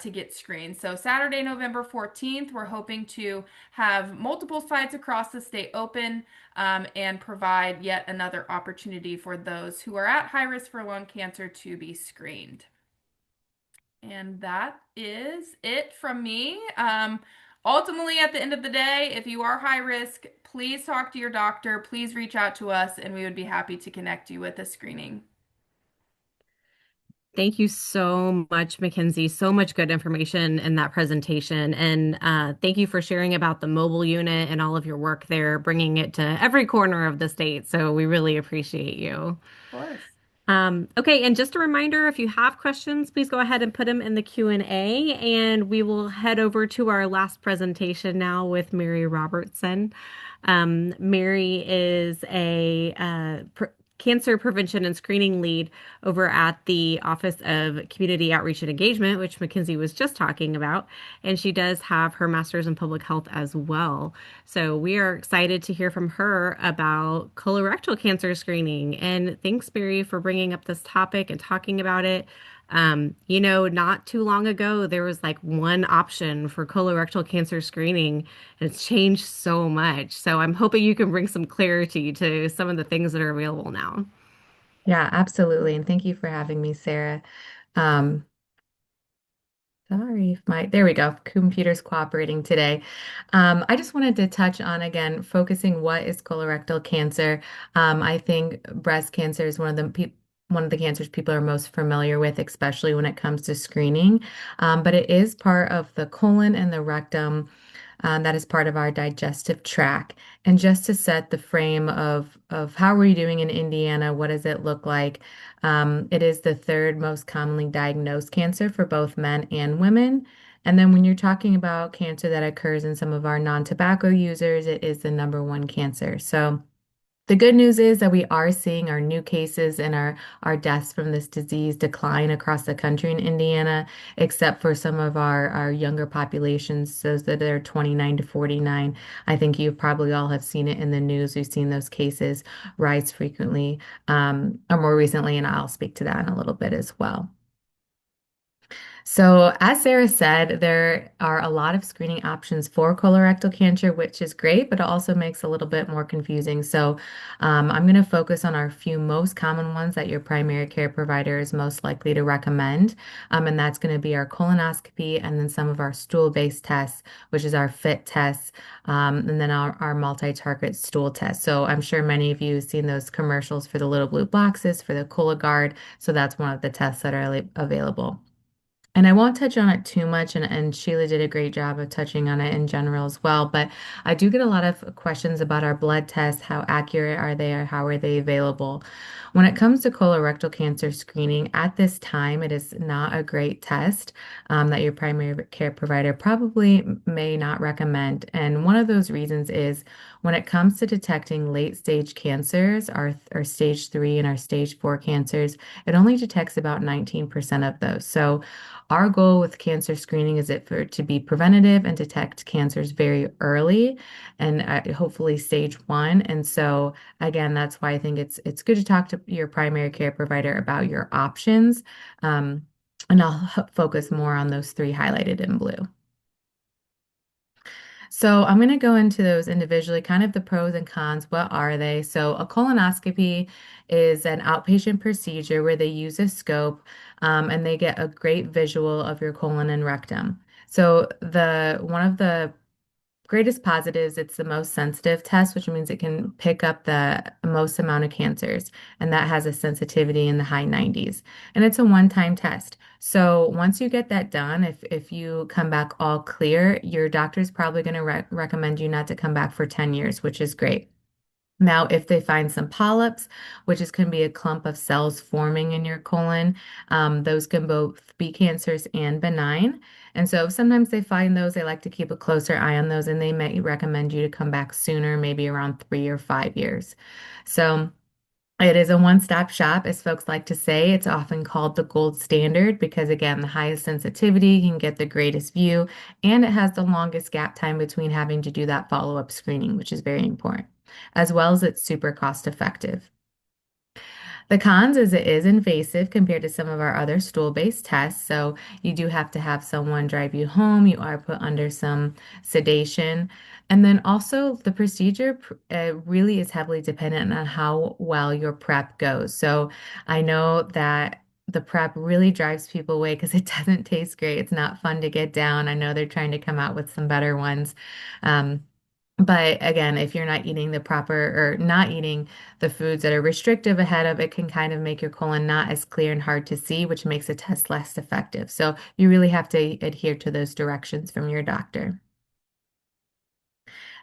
to get screened. So Saturday, November 14th, we're hoping to have multiple sites across the state open and provide yet another opportunity for those who are at high risk for lung cancer to be screened. And that is it from me. Ultimately, at the end of the day, if you are high risk, please talk to your doctor. Please reach out to us, and we would be happy to connect you with a screening. Thank you so much, MacKenzie. So much good information in that presentation. And thank you for sharing about the mobile unit and all of your work there, bringing it to every corner of the state. So we really appreciate you. Of course. Okay, and just a reminder, if you have questions, please go ahead and put them in the Q&A, and we will head over to our last presentation now with Mary Robertson. Mary is a cancer prevention and screening lead over at the Office of Community Outreach and Engagement, which MacKenzie was just talking about, and she does have her master's in public health as well. So we are excited to hear from her about colorectal cancer screening. And thanks, Mary, for bringing up this topic and talking about it. Not too long ago, there was like one option for colorectal cancer screening, and it's changed so much. So I'm hoping you can bring some clarity to some of the things that are available now. Yeah, absolutely. And thank you for having me, Sarah. Um, Sorry if there we go. Computer's cooperating today. I just wanted to touch on again, focusing what is colorectal cancer. I think breast cancer is one of the cancers people are most familiar with, especially when it comes to screening. But it is part of the colon and the rectum. That is part of our digestive tract. And just to set the frame of how are we doing in Indiana, what does it look like? It is the third most commonly diagnosed cancer for both men and women. And then when you're talking about cancer that occurs in some of our non-tobacco users, it is the number one cancer. So the good news is that we are seeing our new cases and our deaths from this disease decline across the country in Indiana, except for some of our younger populations, those that are 29 to 49. I think you probably all have seen it in the news. We've seen those cases rise frequently or more recently, and I'll speak to that in a little bit as well. So, as Sarah said, there are a lot of screening options for colorectal cancer, which is great, but it also makes it a little bit more confusing. So, I'm going to focus on our few most common ones that your primary care provider is most likely to recommend. And that's going to be our colonoscopy and then some of our stool-based tests, which is our FIT tests, and then our multi-target stool test. So, I'm sure many of you have seen those commercials for the little blue boxes for the Cologuard. So, that's one of the tests that are available. And I won't touch on it too much, and Sheila did a great job of touching on it in general as well. But I do get a lot of questions about our blood tests. How accurate are they, or how are they available? When it comes to colorectal cancer screening, at this time, it is not a great test that your primary care provider probably may not recommend. And one of those reasons is when it comes to detecting late stage cancers, our stage 3 and our stage 4 cancers, it only detects about 19% of those. So our goal with cancer screening is it for it to be preventative and detect cancers very early and hopefully stage 1. And so again, that's why I think it's good to talk to your primary care provider about your options. Um, and I'll focus more on those three highlighted in blue. So I'm going to go into those individually, kind of the pros and cons. What are they? So a colonoscopy is an outpatient procedure where they use a scope and they get a great visual of your colon and rectum. So the one of the greatest positives, it's the most sensitive test, which means it can pick up the most amount of cancers, and that has a sensitivity in the high 90s. And it's a one-time test. So once you get that done, if you come back all clear, your doctor's probably going to recommend you not to come back for 10 years, which is great. Now, if they find some polyps, which is can be a clump of cells forming in your colon, those can both be cancerous and benign. And so sometimes they find those, they like to keep a closer eye on those, and they may recommend you to come back sooner, maybe around 3 or 5 years. So it is a one-stop shop, as folks like to say. It's often called the gold standard because, again, the highest sensitivity can get the greatest view, and it has the longest gap time between having to do that follow-up screening, which is very important, as well as it's super cost effective. The cons is it is invasive compared to some of our other stool-based tests. So you do have to have someone drive you home. You are put under some sedation. And then also the procedure really is heavily dependent on how well your prep goes. So I know that the prep really drives people away because it doesn't taste great. It's not fun to get down. I know they're trying to come out with some better ones. Um, but again, if you're not eating the proper or not eating the foods that are restrictive ahead of it, can kind of make your colon not as clear and hard to see, which makes the test less effective. So you really have to adhere to those directions from your doctor.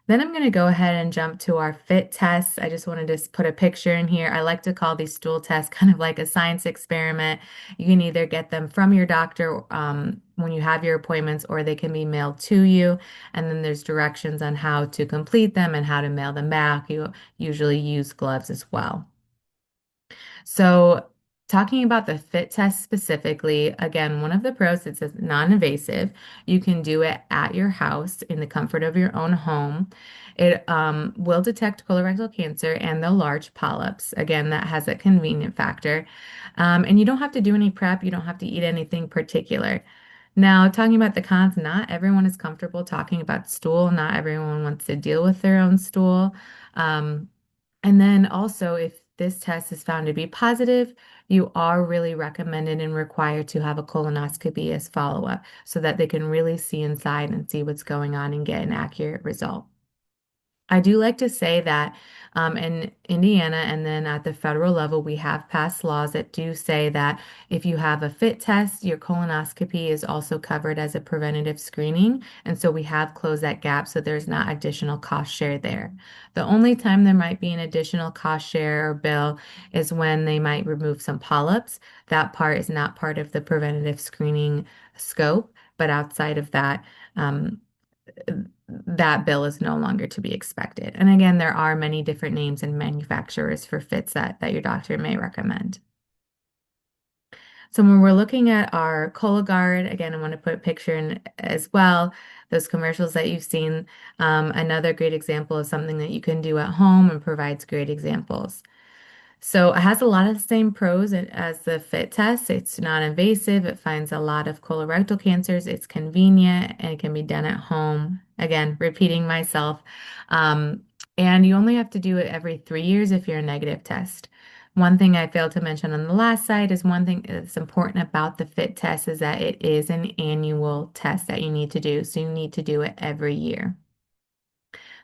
Then I'm going to go ahead and jump to our FIT tests. I just wanted to put a picture in here. I like to call these stool tests kind of like a science experiment. You can either get them from your doctor when you have your appointments, or they can be mailed to you. And then there's directions on how to complete them and how to mail them back. You usually use gloves as well. So, talking about the FIT test specifically, again, one of the pros, it's non-invasive. You can do it at your house in the comfort of your own home. It will detect colorectal cancer and the large polyps. Again, that has a convenient factor. And you don't have to do any prep. You don't have to eat anything particular. Now, talking about the cons, not everyone is comfortable talking about stool. Not everyone wants to deal with their own stool. Um, and then also, if this test is found to be positive, you are really recommended and required to have a colonoscopy as follow-up so that they can really see inside and see what's going on and get an accurate result. I do like to say that in Indiana and then at the federal level, we have passed laws that do say that if you have a FIT test, your colonoscopy is also covered as a preventative screening. And so we have closed that gap so there's not additional cost share there. The only time there might be an additional cost share or bill is when they might remove some polyps. That part is not part of the preventative screening scope, but outside of that, um, that bill is no longer to be expected. And again, there are many different names and manufacturers for fits that your doctor may recommend. So when we're looking at our Cologuard, again, I want to put a picture in as well, those commercials that you've seen, another great example of something that you can do at home and provides great examples. So it has a lot of the same pros as the FIT test. It's non-invasive. It finds a lot of colorectal cancers. It's convenient and it can be done at home. Again, repeating myself. Um, and you only have to do it every 3 years if you're a negative test. One thing I failed to mention on the last slide is one thing that's important about the FIT test is that it is an annual test that you need to do. So you need to do it every year.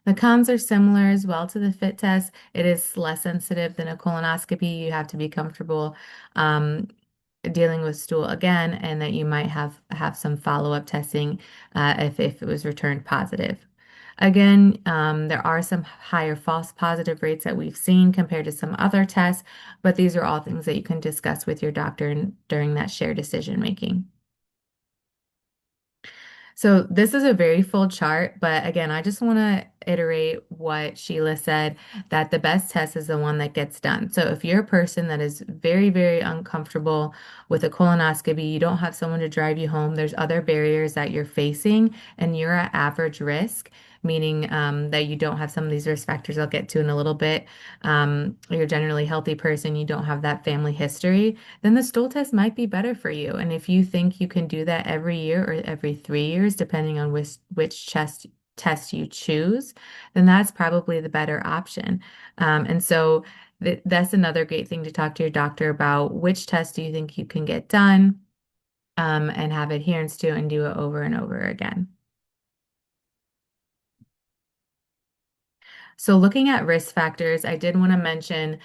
The cons are similar as well to the FIT test. It is less sensitive than a colonoscopy. You have to be comfortable um, dealing with stool again, and that you might have some follow-up testing if it was returned positive. Again, there are some higher false positive rates that we've seen compared to some other tests, but these are all things that you can discuss with your doctor during that shared decision making. So this is a very full chart, but again, I just want to iterate what Sheila said, that the best test is the one that gets done. So if you're a person that is very, very uncomfortable with a colonoscopy, you don't have someone to drive you home, there's other barriers that you're facing, and you're at average risk, meaning that you don't have some of these risk factors I'll get to in a little bit. You're a generally healthy person, you don't have that family history, then the stool test might be better for you. And if you think you can do that every year or every 3 years, depending on which test you choose, then that's probably the better option. And so that's another great thing to talk to your doctor about. Which test do you think you can get done, and have adherence to and do it over and over again? So looking at risk factors, I did want to mention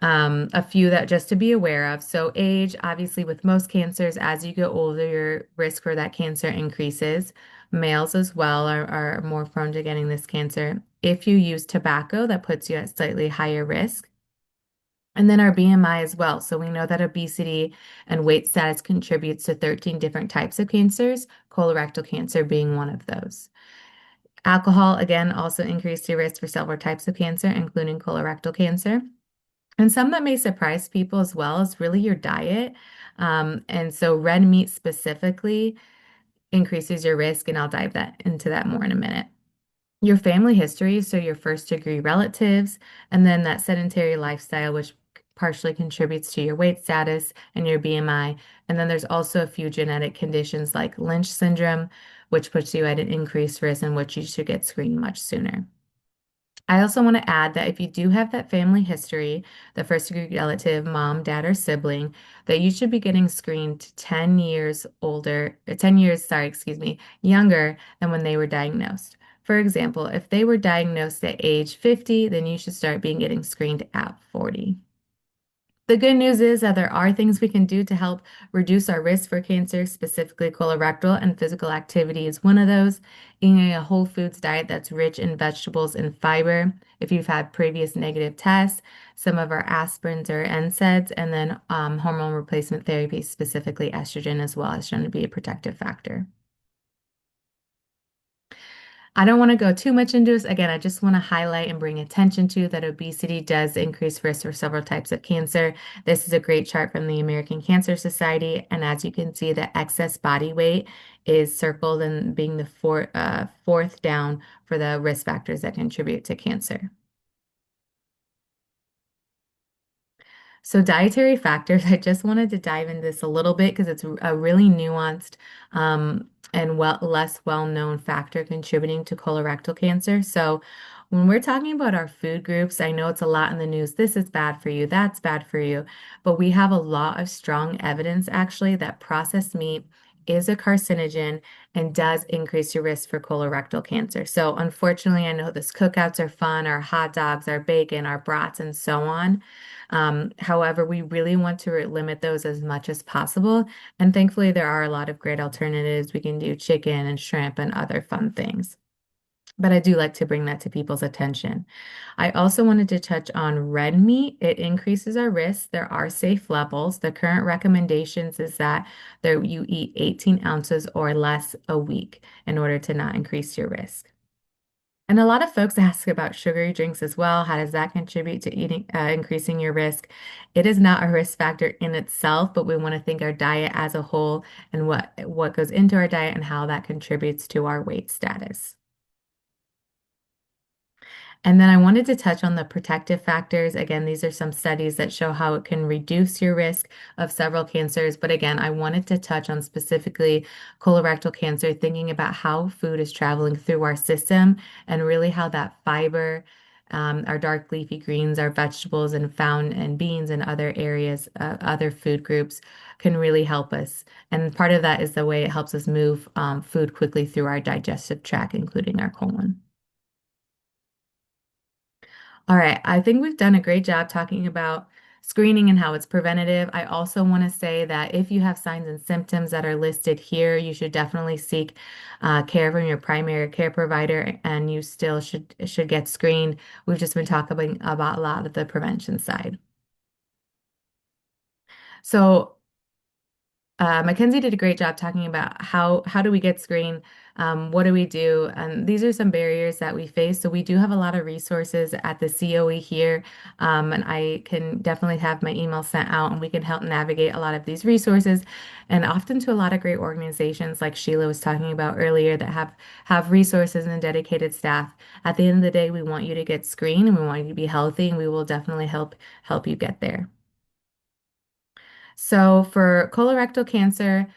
a few that just to be aware of. So age, obviously with most cancers, as you get older, your risk for that cancer increases. Males as well are more prone to getting this cancer. If you use tobacco, that puts you at slightly higher risk. And then our BMI as well. So we know that obesity and weight status contributes to 13 different types of cancers, colorectal cancer being one of those. Alcohol, again, also increases your risk for several types of cancer, including colorectal cancer. And some that may surprise people as well is really your diet. And so red meat specifically increases your risk, and I'll dive into that more in a minute. Your family history, so your first degree relatives, and then that sedentary lifestyle, which partially contributes to your weight status and your BMI. And then there's also a few genetic conditions like Lynch syndrome, which puts you at an increased risk and which you should get screened much sooner. I also want to add that if you do have that family history, the first degree relative, mom, dad, or sibling, that you should be getting screened 10 years older, 10 years, sorry, excuse me, younger than when they were diagnosed. For example, if they were diagnosed at age 50, then you should start getting screened at 40. The good news is that there are things we can do to help reduce our risk for cancer, specifically colorectal, and physical activity is one of those. Eating a whole foods diet that's rich in vegetables and fiber. If you've had previous negative tests, some of our aspirins or NSAIDs, and then hormone replacement therapy, specifically estrogen, as well, has shown to be a protective factor. I don't want to go too much into this. Again, I just want to highlight and bring attention to that obesity does increase risk for several types of cancer. This is a great chart from the American Cancer Society. And as you can see, the excess body weight is circled and being the fourth down for the risk factors that contribute to cancer. So dietary factors, I just wanted to dive into this a little bit because it's a really nuanced and less well-known factor contributing to colorectal cancer. So when we're talking about our food groups, I know it's a lot in the news. This is bad for you, that's bad for you. But we have a lot of strong evidence actually that processed meat is a carcinogen and does increase your risk for colorectal cancer. So unfortunately, I know this cookouts are fun, our hot dogs, our bacon, our brats, and so on. However, we really want to limit those as much as possible. And thankfully, there are a lot of great alternatives. We can do chicken and shrimp and other fun things. But I do like to bring that to people's attention. I also wanted to touch on red meat. It increases our risk. There are safe levels. The current recommendations is that you eat 18 ounces or less a week in order to not increase your risk. And a lot of folks ask about sugary drinks as well. How does that contribute to increasing your risk? It is not a risk factor in itself, but we want to think our diet as a whole and what goes into our diet and how that contributes to our weight status. And then I wanted to touch on the protective factors. Again, these are some studies that show how it can reduce your risk of several cancers. But again, I wanted to touch on specifically colorectal cancer, thinking about how food is traveling through our system and really how that fiber, our dark leafy greens, our vegetables, and found and beans and other areas, other food groups can really help us. And part of that is the way it helps us move food quickly through our digestive tract, including our colon. All right, I think we've done a great job talking about screening and how it's preventative. I also want to say that if you have signs and symptoms that are listed here, you should definitely seek care from your primary care provider, and you still should get screened. We've just been talking about a lot of the prevention side. So MacKenzie did a great job talking about how do we get screened, what do we do, and these are some barriers that we face. So we do have a lot of resources at the COE here, and I can definitely have my email sent out, and we can help navigate a lot of these resources, and often to a lot of great organizations like Sheila was talking about earlier that have resources and dedicated staff. At the end of the day, we want you to get screened, and we want you to be healthy, and we will definitely help you get there. So for colorectal cancer,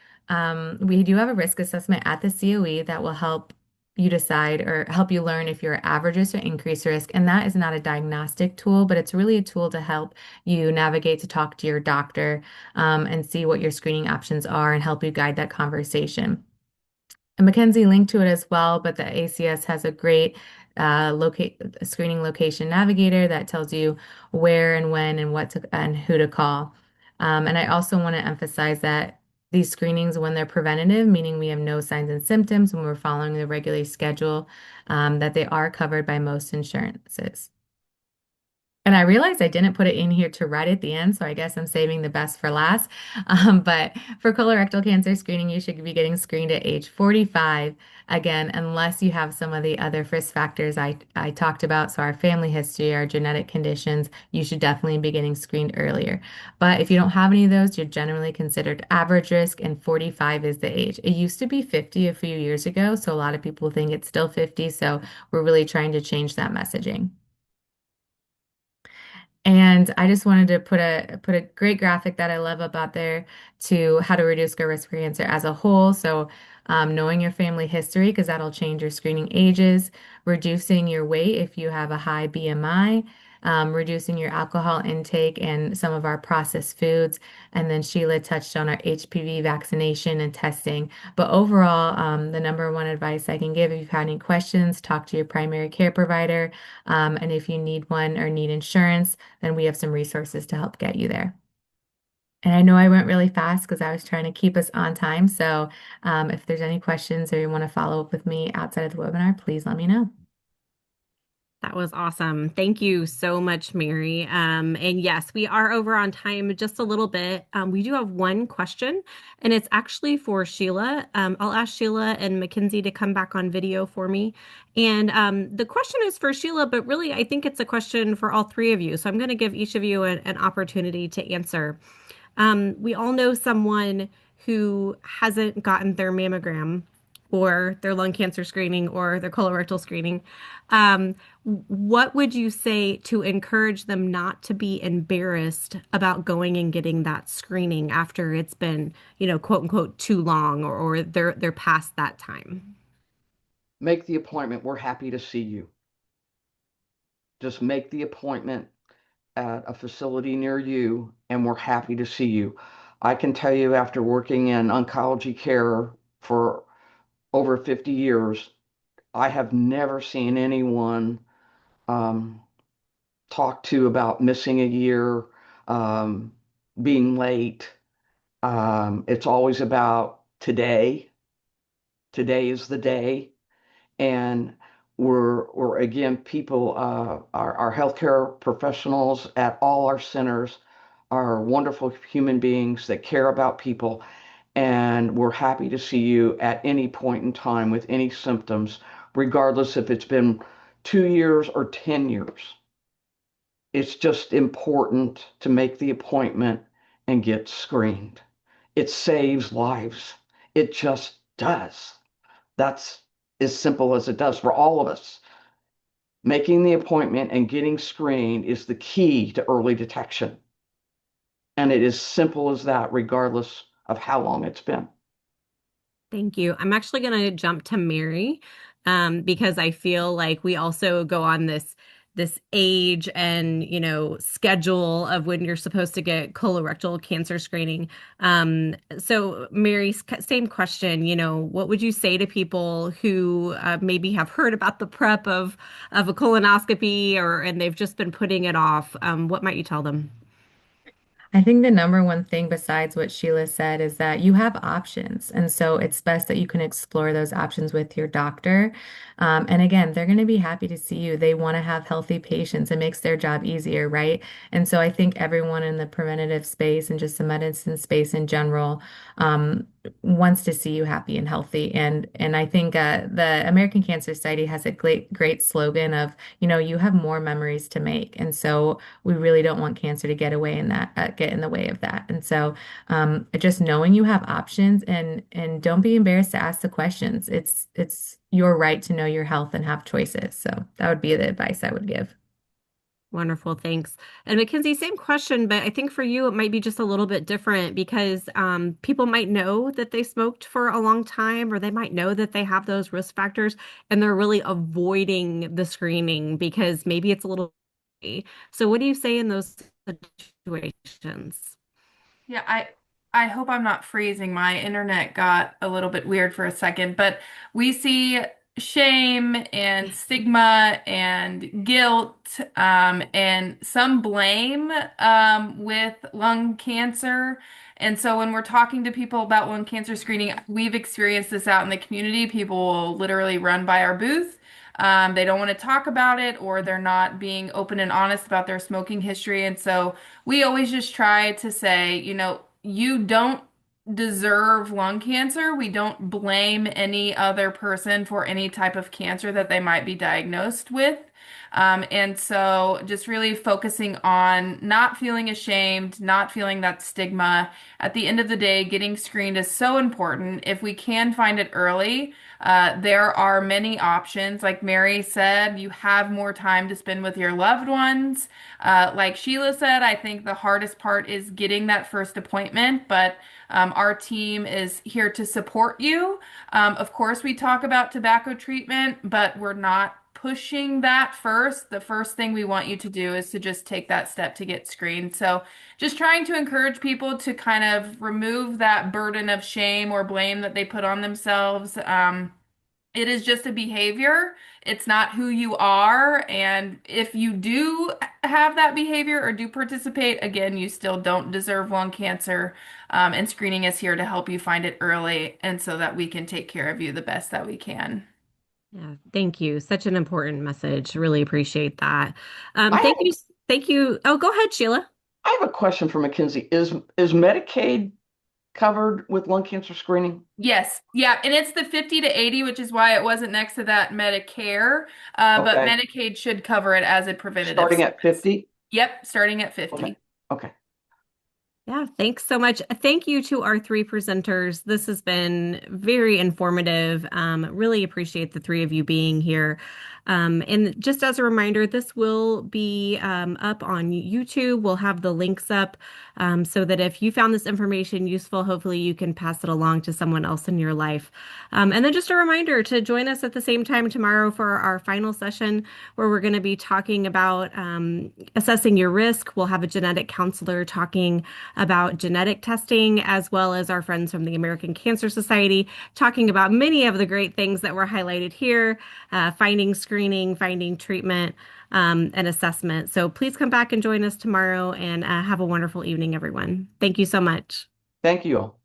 we do have a risk assessment at the COE that will help you decide or help you learn if you're average risk or increased risk. And that is not a diagnostic tool, but it's really a tool to help you navigate to talk to your doctor, and see what your screening options are and help you guide that conversation. And MacKenzie linked to it as well, but the ACS has a great locate screening location navigator that tells you where and when and what to and who to call. And I also want to emphasize that these screenings, when they're preventative, meaning we have no signs and symptoms when we're following the regular schedule, that they are covered by most insurances. And I realized I didn't put it in here to write at the end, so I guess I'm saving the best for last. But for colorectal cancer screening, you should be getting screened at age 45. Again, unless you have some of the other risk factors I talked about. So our family history, our genetic conditions, you should definitely be getting screened earlier. But if you don't have any of those, you're generally considered average risk, and 45 is the age. It used to be 50 a few years ago, so a lot of people think it's still 50. So we're really trying to change that messaging. And I just wanted to put a great graphic that I love about there to how to reduce your risk for cancer as a whole. So knowing your family history, because that'll change your screening ages, reducing your weight if you have a high BMI, reducing your alcohol intake and some of our processed foods. And then Sheila touched on our HPV vaccination and testing. But overall, the number one advice I can give, if you've had any questions, talk to your primary care provider. And if you need one or need insurance, then we have some resources to help get you there. And I know I went really fast because I was trying to keep us on time. So if there's any questions or you want to follow up with me outside of the webinar, please let me know. That was awesome. Thank you so much, Mary. And yes, we are over on time just a little bit. We do have one question, and it's actually for Sheila. I'll ask Sheila and MacKenzie to come back on video for me. And the question is for Sheila, but really, I think it's a question for all three of you. So I'm going to give each of you an opportunity to answer. We all know someone who hasn't gotten their mammogram or their lung cancer screening or their colorectal screening. What would you say to encourage them not to be embarrassed about going and getting that screening after it's been, quote unquote, too long, or they're past that time? Make the appointment. We're happy to see you. Just make the appointment at a facility near you, and we're happy to see you. I can tell you, after working in oncology care for over 50 years, I have never seen anyone um, talk to about missing a year, um, being late. It's always about today. Today is the day. And we're again, people, our healthcare professionals at all our centers are wonderful human beings that care about people. And we're happy to see you at any point in time with any symptoms, regardless if it's been 2 years or 10 years. It's just important to make the appointment and get screened. It saves lives. It just does. That's as simple as it does for all of us. Making the appointment and getting screened is the key to early detection. And it is simple as that, regardless of how long it's been. Thank you. I'm actually going to jump to Mary, because I feel like we also go on this age and schedule of when you're supposed to get colorectal cancer screening. So Mary, same question. What would you say to people who maybe have heard about the prep of a colonoscopy and they've just been putting it off? What might you tell them? I think the number one thing besides what Sheila said is that you have options. And so it's best that you can explore those options with your doctor. And again, they're going to be happy to see you. They want to have healthy patients. It makes their job easier, right? And so I think everyone in the preventative space and just the medicine space in general wants to see you happy and healthy. And I think the American Cancer Society has a great slogan of, you have more memories to make. And so we really don't want cancer to get away in that get in the way of that. And so just knowing you have options and don't be embarrassed to ask the questions. It's your right to know your health and have choices. So that would be the advice I would give. Wonderful, thanks. And MacKenzie, same question, but I think for you it might be just a little bit different because people might know that they smoked for a long time, or they might know that they have those risk factors, and they're really avoiding the screening because maybe it's a little. So, what do you say in those situations? Yeah, I hope I'm not freezing. My internet got a little bit weird for a second, but we see shame and stigma and guilt, and some blame, with lung cancer. And so when we're talking to people about lung cancer screening, we've experienced this out in the community. People will literally run by our booth. They don't want to talk about it, or they're not being open and honest about their smoking history. And so we always just try to say, you don't deserve lung cancer. We don't blame any other person for any type of cancer that they might be diagnosed with. And so just really focusing on not feeling ashamed, not feeling that stigma. At the end of the day, getting screened is so important. If we can find it early, there are many options. Like Mary said, you have more time to spend with your loved ones. Like Sheila said, I think the hardest part is getting that first appointment, but our team is here to support you. Of course, we talk about tobacco treatment, but we're not pushing that first. The first thing we want you to do is to just take that step to get screened. So, just trying to encourage people to kind of remove that burden of shame or blame that they put on themselves. It is just a behavior. It's not who you are. And if you do have that behavior or do participate, again, you still don't deserve lung cancer. And screening is here to help you find it early and so that we can take care of you the best that we can. Yeah, thank you. Such an important message. Really appreciate that. I Thank have, you. Thank you. Oh, go ahead, Sheila. I have a question for MacKenzie. Is Medicaid covered with lung cancer screening? Yes, yeah, and it's the 50 to 80, which is why it wasn't next to that Medicare. But Okay. Medicaid should cover it as a preventative Starting at service. 50? Yep, starting at Okay. 50. Okay. Yeah, thanks so much. Thank you to our three presenters. This has been very informative. Really appreciate the three of you being here. And just as a reminder, this will be up on YouTube. We'll have the links up so that if you found this information useful, hopefully you can pass it along to someone else in your life. And then just a reminder to join us at the same time tomorrow for our final session, where we're going to be talking about assessing your risk. We'll have a genetic counselor talking about genetic testing, as well as our friends from the American Cancer Society talking about many of the great things that were highlighted here, finding screening, finding treatment, and assessment. So please come back and join us tomorrow and have a wonderful evening, everyone. Thank you so much. Thank you all.